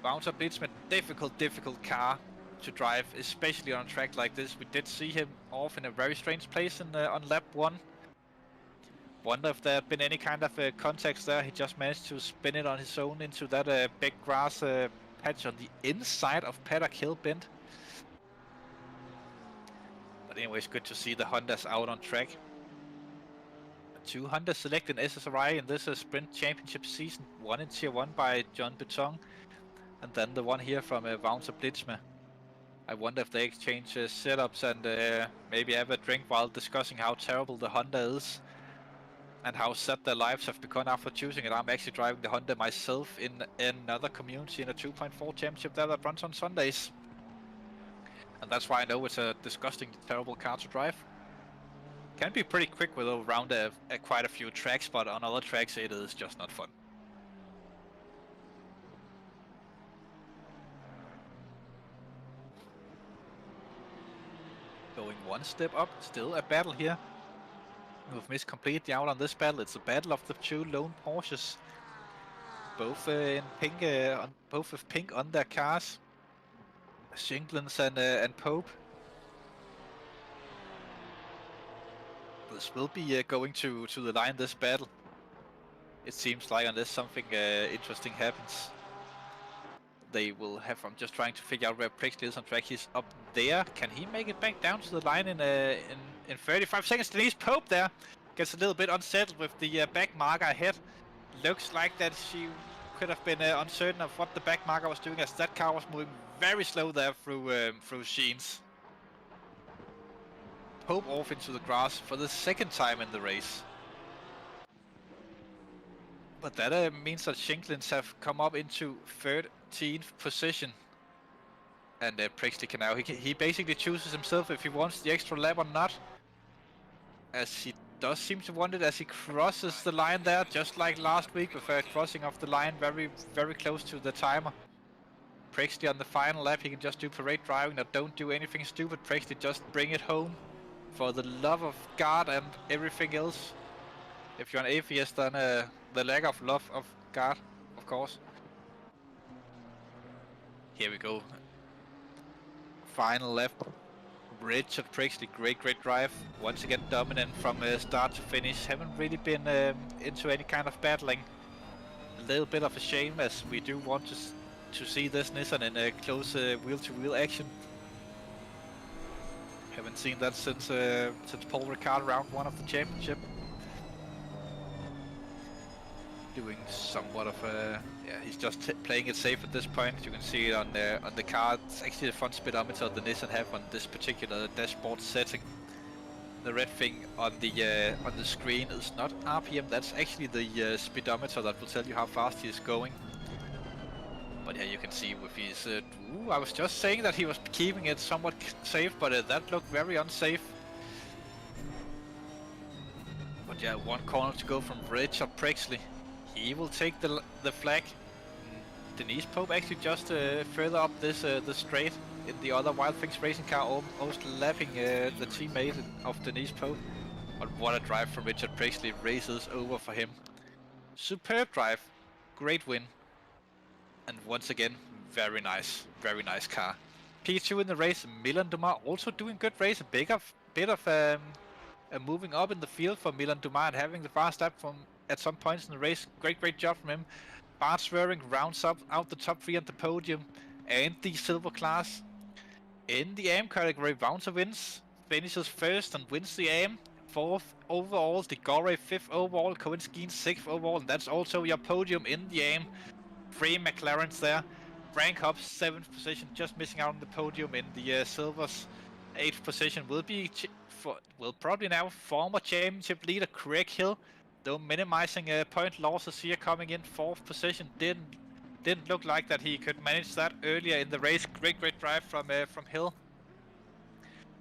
Bouncer Blitzman. Difficult car to drive, especially on a track like this. We did see him off in a very strange place on lap 1. Wonder if there have been any kind of contacts there. He just managed to spin it on his own into that big grass patch on the inside of Paddock Hill Bend. But anyways, good to see the Hondas out on track. 2 Hondas selected in SSRI in this sprint championship season. One in Tier 1 by John Beton, and then the one here from Bouncer Blitzman. I wonder if they exchange setups and maybe have a drink while discussing how terrible the Honda is and how sad their lives have become after choosing it. I'm actually driving the Honda myself in another community in a 2.4 championship there that runs on Sundays. And that's why I know it's a disgusting, terrible car to drive. Can be pretty quick with around quite a few tracks, but on other tracks it is just not fun. Going one step up, still a battle here. We've missed completely out on this battle. It's a battle of the 2 lone Porsches, both in pink, both with pink on their cars. Shinklins and Pope. This will be going to the line, this battle. It seems like, unless something interesting happens. They will have. I'm just trying to figure out where Prixley is on track. He's up there. Can he make it back down to the line in 35 seconds? Denise Pope there gets a little bit unsettled with the back marker ahead. Looks like that she could have been uncertain of what the back marker was doing, as that car was moving very slow there through Sheens. Pope off into the grass for the 2nd time in the race. But that means that Shinklins have come up into 13th position. And Prixley can now, he basically chooses himself if he wants the extra lap or not. As he does seem to want it, as he crosses the line there, just like last week with crossing off the line very close to the timer. Prixley on the final lap, he can just do parade driving, now don't do anything stupid. Prixley, just bring it home for the love of God and everything else. If you're an atheist, then the lack of love of God, of course. Here we go. Final lap. Richard Prixley, great drive. Once again dominant from start to finish. Haven't really been into any kind of battling. A little bit of a shame, as we do want to see this Nissan in a close wheel-to-wheel action. Haven't seen that since Paul Ricard round 1 of the championship. doing somewhat of a... Yeah, he's just playing it safe at this point. You can see it on the car. It's actually the front speedometer the Nissan have on this particular dashboard setting. The red thing on the screen is not RPM, that's actually the speedometer that will tell you how fast he is going. But yeah, you can see with his... I was just saying that he was keeping it somewhat safe, but that looked very unsafe. But yeah, one corner to go from Richard Prexley. He will take the flag. Denise Pope actually just further up this the straight in the other Wild Things racing car, almost lapping the teammate of Denise Pope. But what a drive from Richard Prexley, races over for him. Superb drive, great win. And once again, very nice car. P2 in the race, Milan Dumas also doing good race, a bit of moving up in the field for Milan Dumas and having the fast lap from at some points in the race. Great job from him. Bart Swearing rounds up out the top 3 at the podium and the silver class. In the AM category, Bouncer wins, finishes first and wins the AM. 4th overall, the Gore 5th overall, Cohenskeen 6th overall, and that's also your podium in the AM. 3 McLarens there. Frank Hobbs 7th position, just missing out on the podium in the silvers. 8th position will probably now former championship leader Craig Hill, though minimizing point losses here, coming in 4th position. Didn't look like that he could manage that earlier in the race. Great drive from Hill.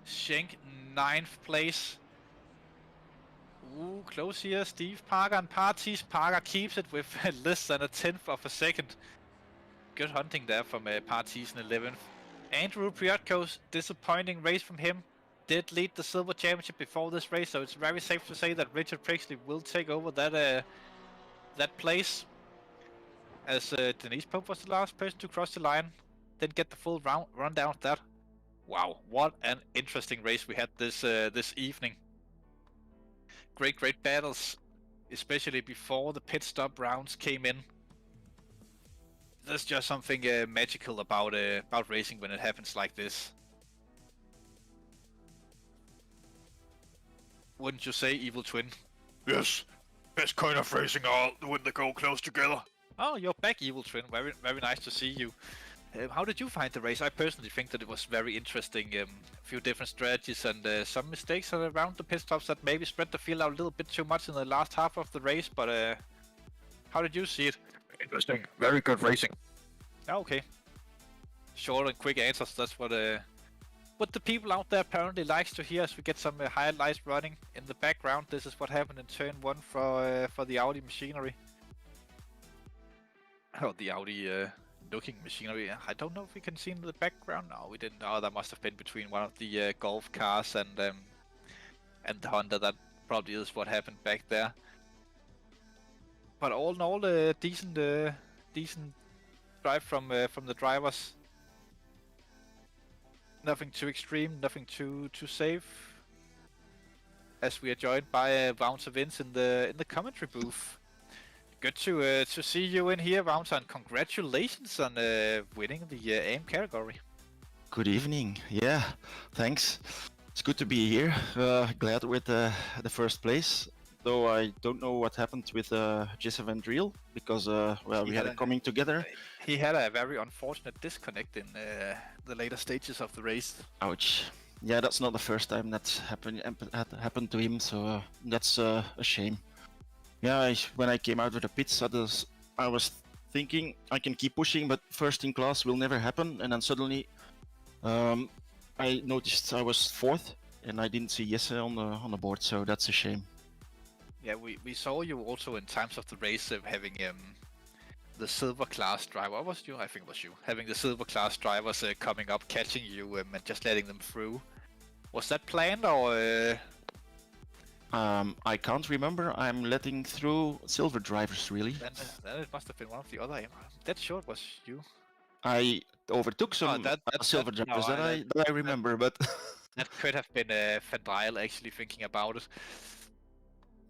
Schenk 9th place. Ooh, close here. Steve Parker and Parties. Parker keeps it with less than a 10th of a second. Good hunting there from Parties in 11th. Andrew Priotko's disappointing race from him. Did lead the silver championship before this race, so it's very safe to say that Richard Prexley will take over that place. As Denise Pope was the last person to cross the line. Didn't get the full rundown of that. Wow, what an interesting race we had this evening. Great battles, especially before the pit stop rounds came in. There's just something magical about racing when it happens like this. Wouldn't you say, Evil Twin? Yes, best kind of racing are when they go close together. Oh, you're back, Evil Twin. Very nice to see you. How did you find the race? I personally think that it was very interesting. A few different strategies and some mistakes around the pit stops that maybe spread the field out a little bit too much in the last half of the race. But how did you see it? Interesting. Very good racing. Okay. Short and quick answers. That's what the people out there apparently likes to hear, as we get some highlights running in the background. This is what happened in turn 1 for the Audi machinery. Oh, the Audi looking machinery. I don't know if we can see in the background. No, we didn't. Oh, that must have been between one of the golf cars and the Honda. That probably is what happened back there. But all in all, decent drive from the drivers. Nothing too extreme, nothing too safe. As we are joined by Bouncer Vince in the commentary booth. Good to see you in here, Bouncer, and congratulations on winning the AM category. Good evening. Yeah, thanks. It's good to be here. Glad with the first place. Though I don't know what happened with Jesse Van Driel because we had it coming together. He had a very unfortunate disconnect in the later stages of the race. Ouch. Yeah, that's not the first time that's happened to him, so that's a shame. Yeah, when I came out of the pits, I was thinking I can keep pushing, but first in class will never happen. And then suddenly, I noticed I was 4th, and I didn't see Jesse on the board, so that's a shame. Yeah, we saw you also in times of the race having the silver class driver. Was you? I think it was you. Having the silver class drivers coming up, catching you and just letting them through. Was that planned or? I can't remember. I'm letting through silver drivers, really. Then it must have been one of the other. That sure was you. I overtook some silver drivers that I remember, but that could have been Van Driel actually thinking about it.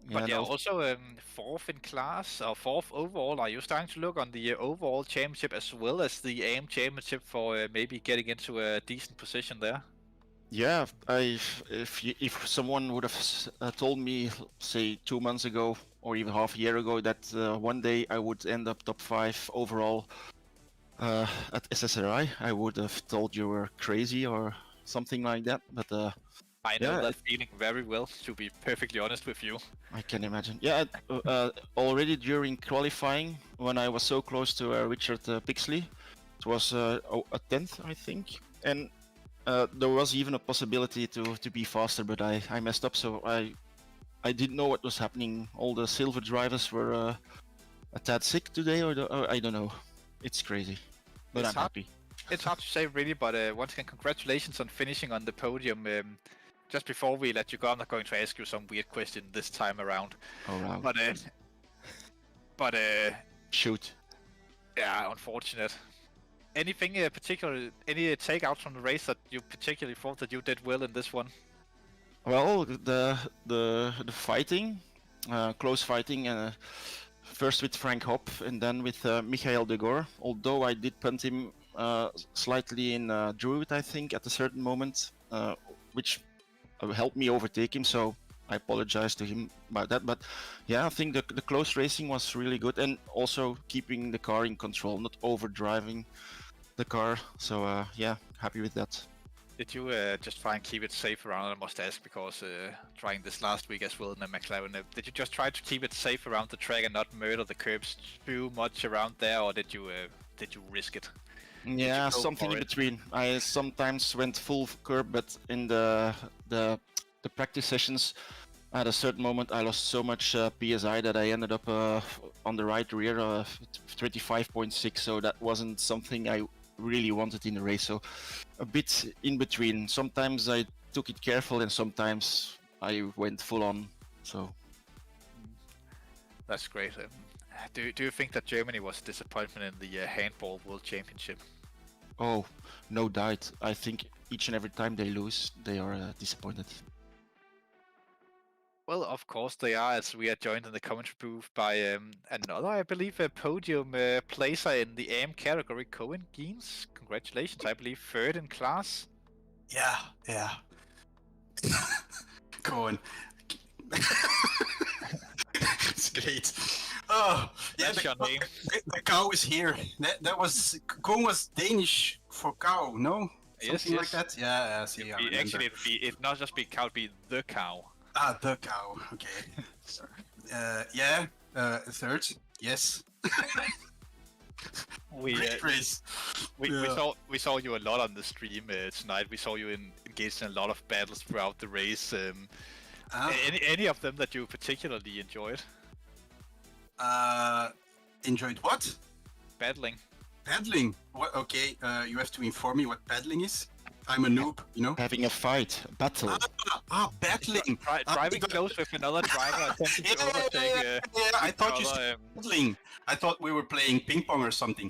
But yeah, also 4th in class or 4th overall. Are you starting to look on the overall championship as well as the AM championship for maybe getting into a decent position there? Yeah, if someone would have told me, say 2 months ago or even half a year ago, that one day I would end up top 5 overall at SSRI, I would have told you were crazy or something like that. But I know yeah, that feeling very well, to be perfectly honest with you. I can imagine. Yeah, already during qualifying, when I was so close to Richard Pixley, it was a 10th, I think, and there was even a possibility to be faster, but I messed up, so I didn't know what was happening. All the silver drivers were a tad sick today, or I don't know. It's crazy, but It's I'm hard. happy. It's hard to say really, but once again, congratulations on finishing on the podium. Just before we let you go, I'm not going to ask you some weird question this time around. All right. But Shoot. yeah, unfortunate. Anything particular, any takeouts from the race that you particularly thought that you did well in this one? Well, the fighting, close fighting, first with Frank Hopp and then with Michael de Gore. Although I did punt him slightly in Druid, I think, at a certain moment, which helped me overtake him. So I apologize to him about that. But yeah, I think the close racing was really good, and also keeping the car in control, not overdriving the car. So yeah, happy with that. Did you just try and keep it safe around? I must ask, because trying this last week as well in the McLaren, did you just try to keep it safe around the track and not murder the curbs too much around there, or did you risk it? Yeah, something in between. I sometimes went full curb, but in the practice sessions, at a certain moment, I lost so much PSI that I ended up on the right rear, 25.6. So that wasn't something I really wanted in the race. So a bit in between. Sometimes I took it careful, and sometimes I went full on. So that's great. Do you think that Germany was a disappointment in the handball world championship? Oh, no doubt. I think each and every time they lose, they are disappointed. Well, of course they are, as we are joined in the commentary booth by another, I believe, a podium placer in the AM category, Cohen Geens. Congratulations, I believe, third in class. Yeah. Cohen. It's great. Oh, yeah, That's your name. the cow is here. That was Cohen was Danish for cow, no? Something Yes. like that. Yeah. See, I remember. Actually, it'd not just be cow, it'd be the cow. Ah, the cow. Okay. Third. Yes. Great race. We saw you a lot on the stream tonight. We saw you engaged in a lot of battles throughout the race. Any of them that you particularly enjoyed? Enjoyed what? Battling. Paddling. What? Okay. You have to inform me what paddling is. I'm a noob, you know. Having a fight, a battle. Battling. Driving close with another driver, attempting to overtake. I thought you said paddling. I thought we were playing ping pong or something.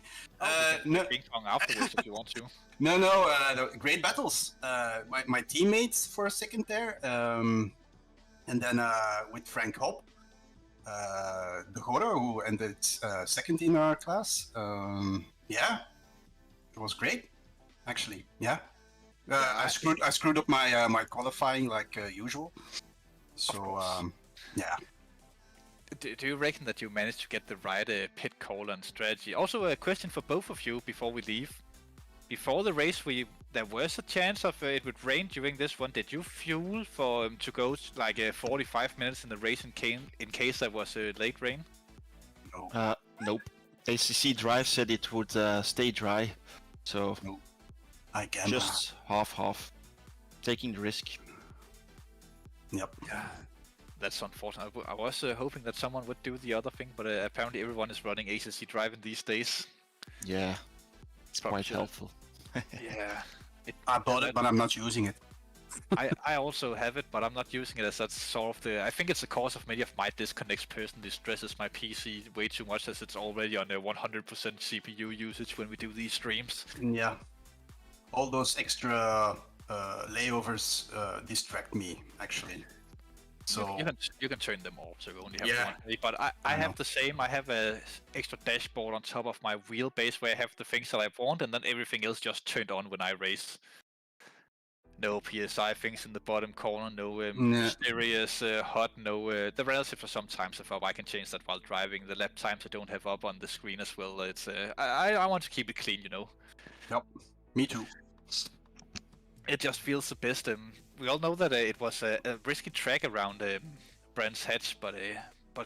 No, ping pong afterwards if you want to. No, great battles. My teammates for a second there, and then with Frank Hopp, De Gore, who ended second in our class. Yeah, it was great, actually. Yeah. I screwed up my my qualifying like usual. So yeah. Do you reckon that you managed to get the right pit call and strategy? Also, a question for both of you before we leave. Before the race, there was a chance of it would rain during this one. Did you fuel for to go like 45 minutes in the race in case there was a late rain? No. Nope. ACC Drive said it would stay dry, so. Nope. I can just half, taking the risk. Yep. Yeah, that's unfortunate. I was hoping that someone would do the other thing, but apparently everyone is running ACC Drive these days. Yeah, it's quite helpful. Yeah. I bought it, but I'm not using it. I also have it, but I'm not using it as that's sort of the. I think it's the cause of many of my disconnects. Personally, stresses my PC way too much, as it's already on a 100% CPU usage when we do these streams. Yeah. All those extra layovers distract me, actually. So you can turn them off, so you only have one. But I have the same. I have a extra dashboard on top of my wheelbase where I have the things that I want, and then everything else just turned on when I race. no PSI things in the bottom corner, no Yeah. mysterious HUD, no the relative for some times if I can change that while driving. The lap times I don't have up on the screen as well. It's I want to keep it clean, you know. Yep. Me too. It just feels the best. We all know that it was a risky track around Brands Hatch, but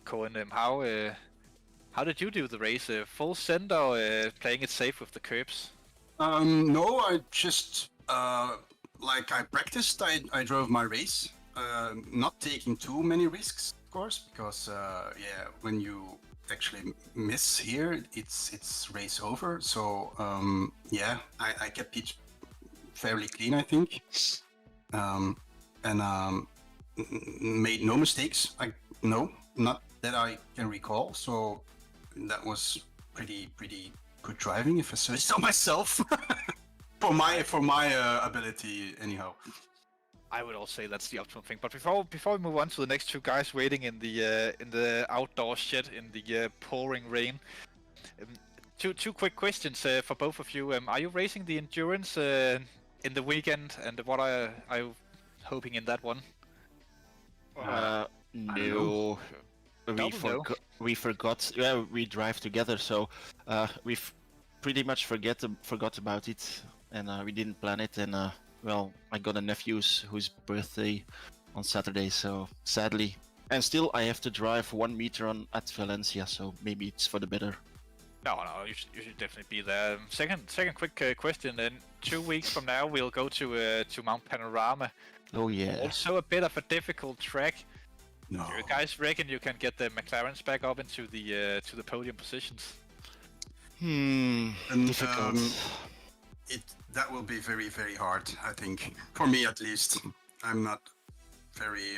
Cohen, how did you do the race? Full send or playing it safe with the curbs? No, I just like I practiced. I drove my race, not taking too many risks, of course, because yeah, when you actually miss here, it's race over. So yeah, I kept it fairly clean, I think, and made no mistakes. Not that I can recall. So that was pretty good driving, if I say so myself. for my ability, anyhow. I would also say that's the optimal thing. But before we move on to the next two guys waiting in the outdoor shed in the pouring rain, two quick questions for both of you. Are you racing the endurance in the weekend, and what are you hoping in that one? No. We forgot. Yeah, we drive together, so we've pretty much forgot about it, and we didn't plan it. And well, I got a nephew's whose birthday on Saturday, so sadly, and still I have to drive 1 meter at Valencia, so maybe it's for the better. No, you should definitely be there. Second quick question. Then 2 weeks from now, we'll go to Mount Panorama. Oh yeah. Also a bit of a difficult track. No. Do you guys reckon you can get the McLarens back up into the to the podium positions? Difficult. That will be very hard, I think, for me at least. I'm not very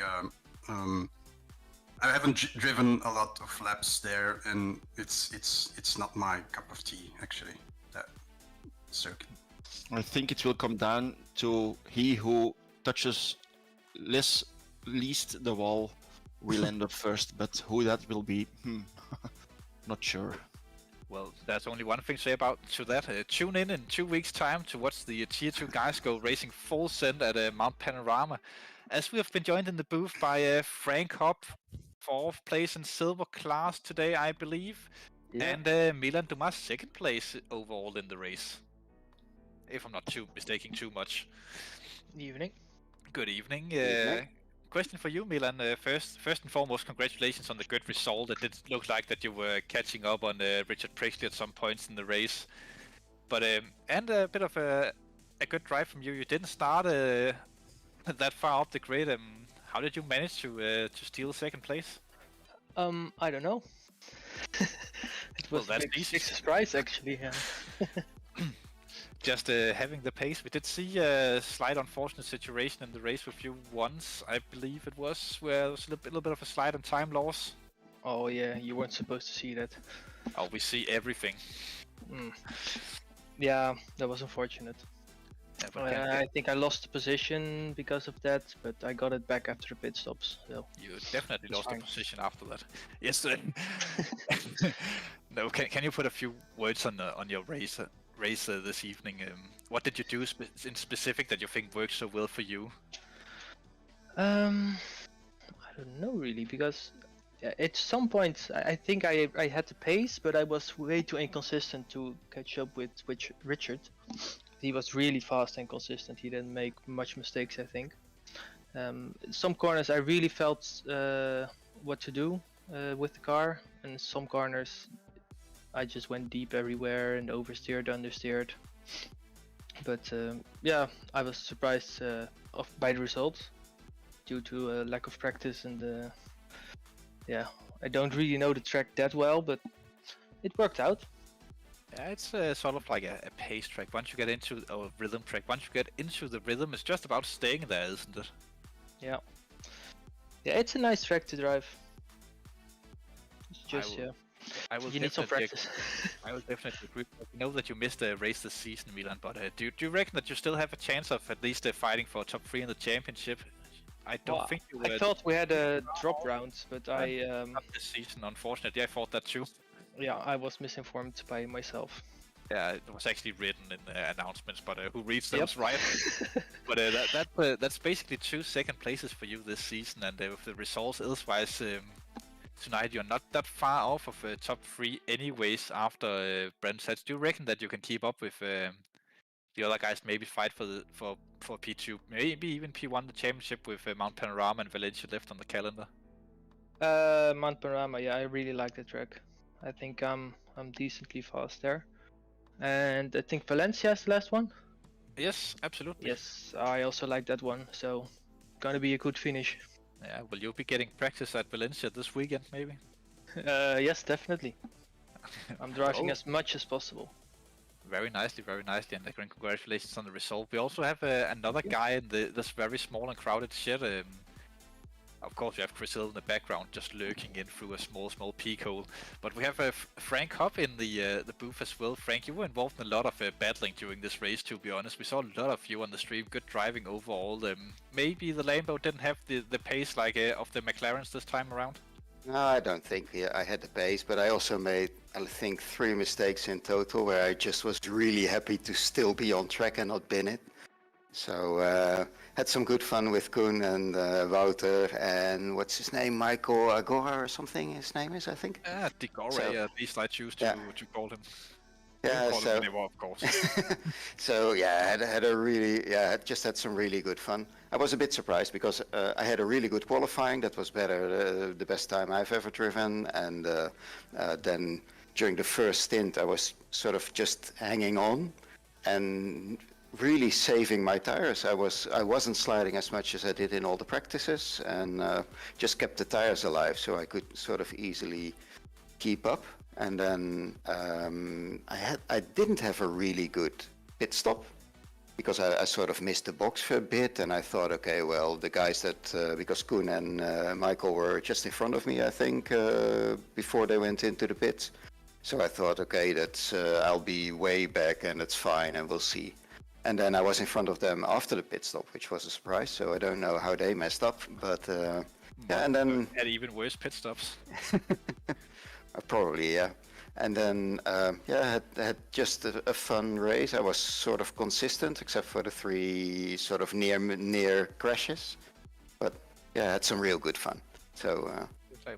I haven't driven a lot of laps there, and it's not my cup of tea, actually, that circuit. I think it will come down to he who touches least the wall will end up first, but who that will be, not sure. Well, there's only one thing to say about that. Tune in 2 weeks' time to watch the Tier 2 guys go racing full send at Mount Panorama. As we have been joined in the booth by Frank Hopp, 4th place in silver class today, I believe, and Milan Dumas, 2nd place overall in the race. If I'm not mistaking too much. Evening. Good evening. Question for you, Milan. First and foremost, congratulations on the good result. It did look like that you were catching up on Richard Priestley at some points in the race, but and a bit of a good drive from you. You didn't start that far up the grid. How did you manage to steal 2nd place? I don't know. It was that's a easy. big surprise, actually. Yeah. Just having the pace. We did see a slight unfortunate situation in the race with you once, I believe it was, where there was a little bit of a slight on time loss. Oh yeah, you weren't supposed to see that. Oh, we see everything. Yeah, that was unfortunate. Yeah, I think I lost the position because of that, but I got it back after the pit stops. So you definitely lost fine. the position after that. Yes. No, can you put a few words on your race this evening? What did you do in specific that you think works so well for you? I don't know really, because at some point I think I had the pace, but I was way too inconsistent to catch up with Richard. He was really fast and consistent. He didn't make much mistakes, I think. Some corners I really felt what to do with the car, and some corners I just went deep everywhere and oversteered, understeered. But yeah, I was surprised by the results due to a lack of practice, and yeah, I don't really know the track that well, but it worked out. Yeah, it's sort of like a pace track. Once you get into a rhythm track, once you get into the rhythm, it's just about staying there, isn't it? Yeah. Yeah, it's a nice track to drive. It's just you need some practice. I will definitely agree. I know that you missed a race this season, Milan, but do you reckon that you still have a chance of at least fighting for top 3 in the championship? I don't think you would. I thought we had a drop round, but not this season, unfortunately. I thought that too. Yeah, I was misinformed by myself. Yeah, it was actually written in the announcements, but who reads those, right? But that's basically 2 second places for you this season, and with the results elsewise tonight, you're not that far off of top 3 anyways after Brent's heads. Do you reckon that you can keep up with the other guys, maybe fight for P2, maybe even P1 the championship with Mount Panorama and Valencia left on the calendar? Mount Panorama, yeah, I really like the track. I think I'm decently fast there. And I think Valencia is the last one. Yes, absolutely. Yes, I also like that one. So, gonna be a good finish. Yeah, will you be getting practice at Valencia this weekend, maybe? Yes, definitely. I'm driving as much as possible. Very nicely, and again, congratulations on the result. We also have another guy in this very small and crowded shed. Of course, we have Chris Hill in the background, just lurking in through a small peek hole. But we have Frank Hopp in the booth as well. Frank, you were involved in a lot of battling during this race, to be honest. We saw a lot of you on the stream, good driving overall. Maybe the Lambo didn't have the pace like of the McLarens this time around? No, I don't think I had the pace, but I also made, I think, 3 mistakes in total where I just was really happy to still be on track and not bin it. So had some good fun with Koen and Wouter and what's his name, Michael Agora or something his name is, I think. Digora, So- at least I choose to call him. Yeah, Call him so anymore, of course. so yeah, just had some really good fun. I was a bit surprised because I had a really good qualifying. That was better, the best time I've ever driven. And then during the first stint, I was sort of just hanging on and really saving my tires. I wasn't sliding as much as I did in all the practices, and just kept the tires alive, so I could sort of easily keep up. And then I didn't have a really good pit stop because I sort of missed the box for a bit, and I thought, okay, well, the guys that because Koen and Michael were just in front of me, I think, before they went into the pits. So I thought, okay, that's I'll be way back and it's fine, and we'll see. And then I was in front of them after the pit stop, which was a surprise. So I don't know how they messed up, but yeah. And then had even worse pit stops. probably, yeah. And then yeah, had just a fun race. I was sort of consistent, except for the 3 sort of near crashes. But yeah, I had some real good fun. So.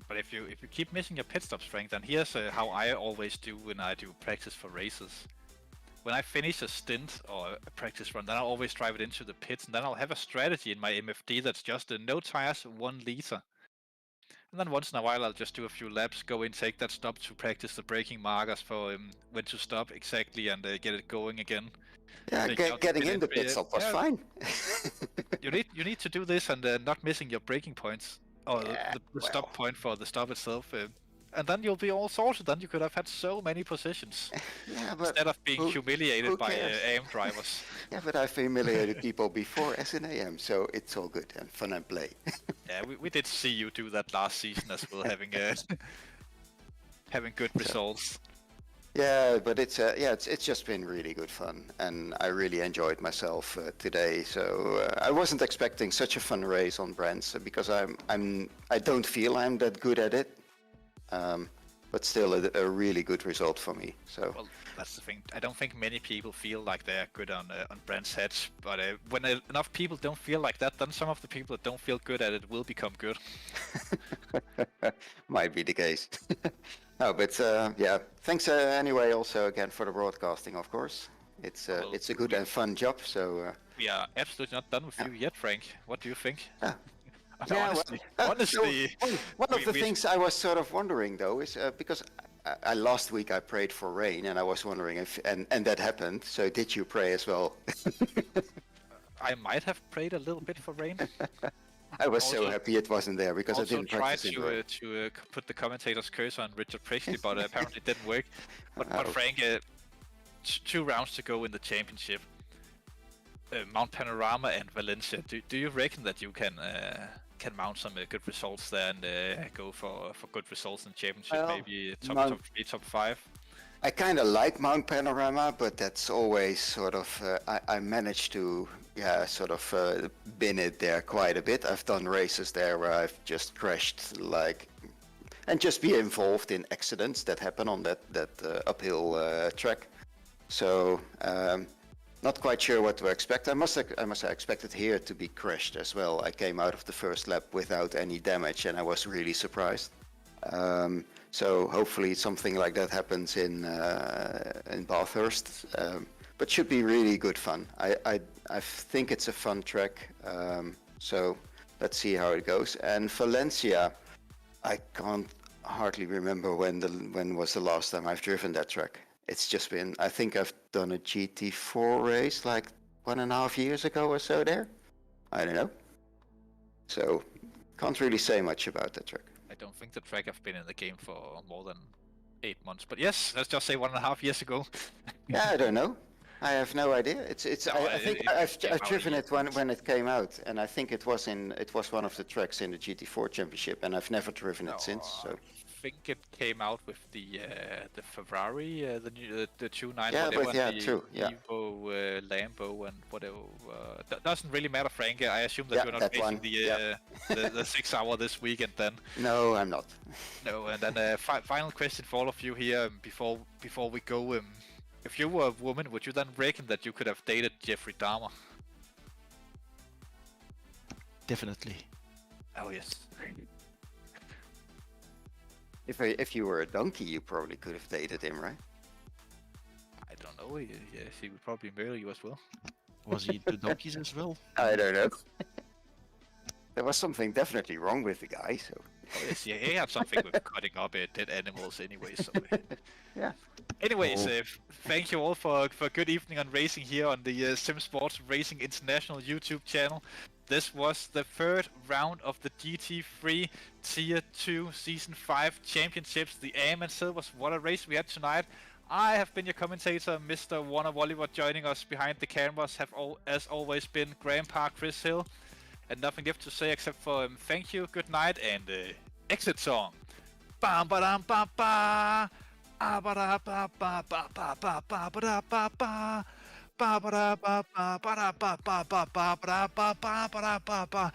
But if you keep missing your pit stops, Frank, then here's how I always do when I do practice for races. When I finish a stint or a practice run, then I'll always drive it into the pits, and then I'll have a strategy in my MFD that's just no tires, 1 liter. And then once in a while, I'll just do a few laps, go in, take that stop to practice the braking markers for when to stop exactly, and get it going again. Yeah, getting in the pit stop was fine. you need to do this and not missing your braking points or the stop point for the stop itself. And then you'll be all sorted. Then you could have had so many positions instead of being humiliated by AM drivers. Yeah, but I've humiliated people before as an AM, so it's all good and fun and play. Yeah, we did see you do that last season as well, having having good results. Yeah, but it's just been really good fun, and I really enjoyed myself today. So I wasn't expecting such a fun race on Brent's because I don't feel I'm that good at it. But still a really good result for me. So well, that's the thing. I don't think many people feel like they're good on Brent's heads, but when enough people don't feel like that, then some of the people that don't feel good at it will become good. Might be the case. No, but yeah, thanks anyway. Also again for the broadcasting, of course. It's a good and fun job. So we are absolutely not done with you yet, Frank. What do you think? Yeah, honestly, one of the things I was sort of wondering though is because last week I prayed for rain, and I was wondering if and that happened. So did you pray as well? I might have prayed a little bit for rain. I was so happy it wasn't there because I didn't practice it. Also tried to put the commentator's cursor on Richard Priestley, but apparently it didn't work. But Frank, 2 rounds to go in the championship. Mount Panorama and Valencia. Do you reckon that you can mount some good results there and go for good results in the championship? Well, maybe top 3, top 5. I kind of like Mount Panorama, but that's always sort of I managed to sort of bin it there quite a bit. I've done races there where I've just crashed and just be involved in accidents that happen on that uphill track. So not quite sure what to expect. I must have expected here to be crashed as well. I came out of the first lap without any damage, and I was really surprised. So hopefully something like that happens in Bathurst. But should be really good fun. I think it's a fun track. So let's see how it goes. And Valencia, I can't hardly remember when was the last time I've driven that track. It's just been, I think I've done a GT4 race like 1.5 years ago or so there. I don't know. So can't really say much about that track. I don't think the track have been in the game for more than 8 months, but yes, let's just say 1.5 years ago. Yeah, I don't know. I have no idea. I think I've driven it when it came out, and I think it was one of the tracks in the GT4 Championship, and I've never driven it since. So I think it came out with the Ferrari, the 2.9, yeah, whatever, but yeah, the true, yeah. Evo, Lambo, and whatever. Doesn't really matter, Frank. I assume that Yeah, you're not that racing one, yeah. the 6 hour this weekend then. No, I'm not. No, and then final question for all of you here before we go. If you were a woman, would you then reckon that you could have dated Jeffrey Dahmer? Definitely. Oh yes. If you were a donkey, you probably could have dated him, right? I don't know. Yes, he would probably murder you as well. Was he into donkeys as well? I don't know. There was something definitely wrong with the guy, so. Oh, yes, yeah, he had something with cutting up dead animals anyway. So. Yeah. Anyways, thank you all for a good evening on racing here on the Simsport Racing International YouTube channel. This was the third round of the GT3 Tier 2 Season 5 Championships. The AM and Silvers, what a race we had tonight. I have been your commentator, Mr. Warner Oliver. Joining us behind the cameras have as always been Grandpa Chris Hill. And nothing left to say except for thank you, good night, and exit song. Bam ba dam ba ba. Ah ba da ba ba ba ba ba ba ba da ba ba. Ba ba da ba ba ba da ba ba ba ba ba ba ba ba da ba ba.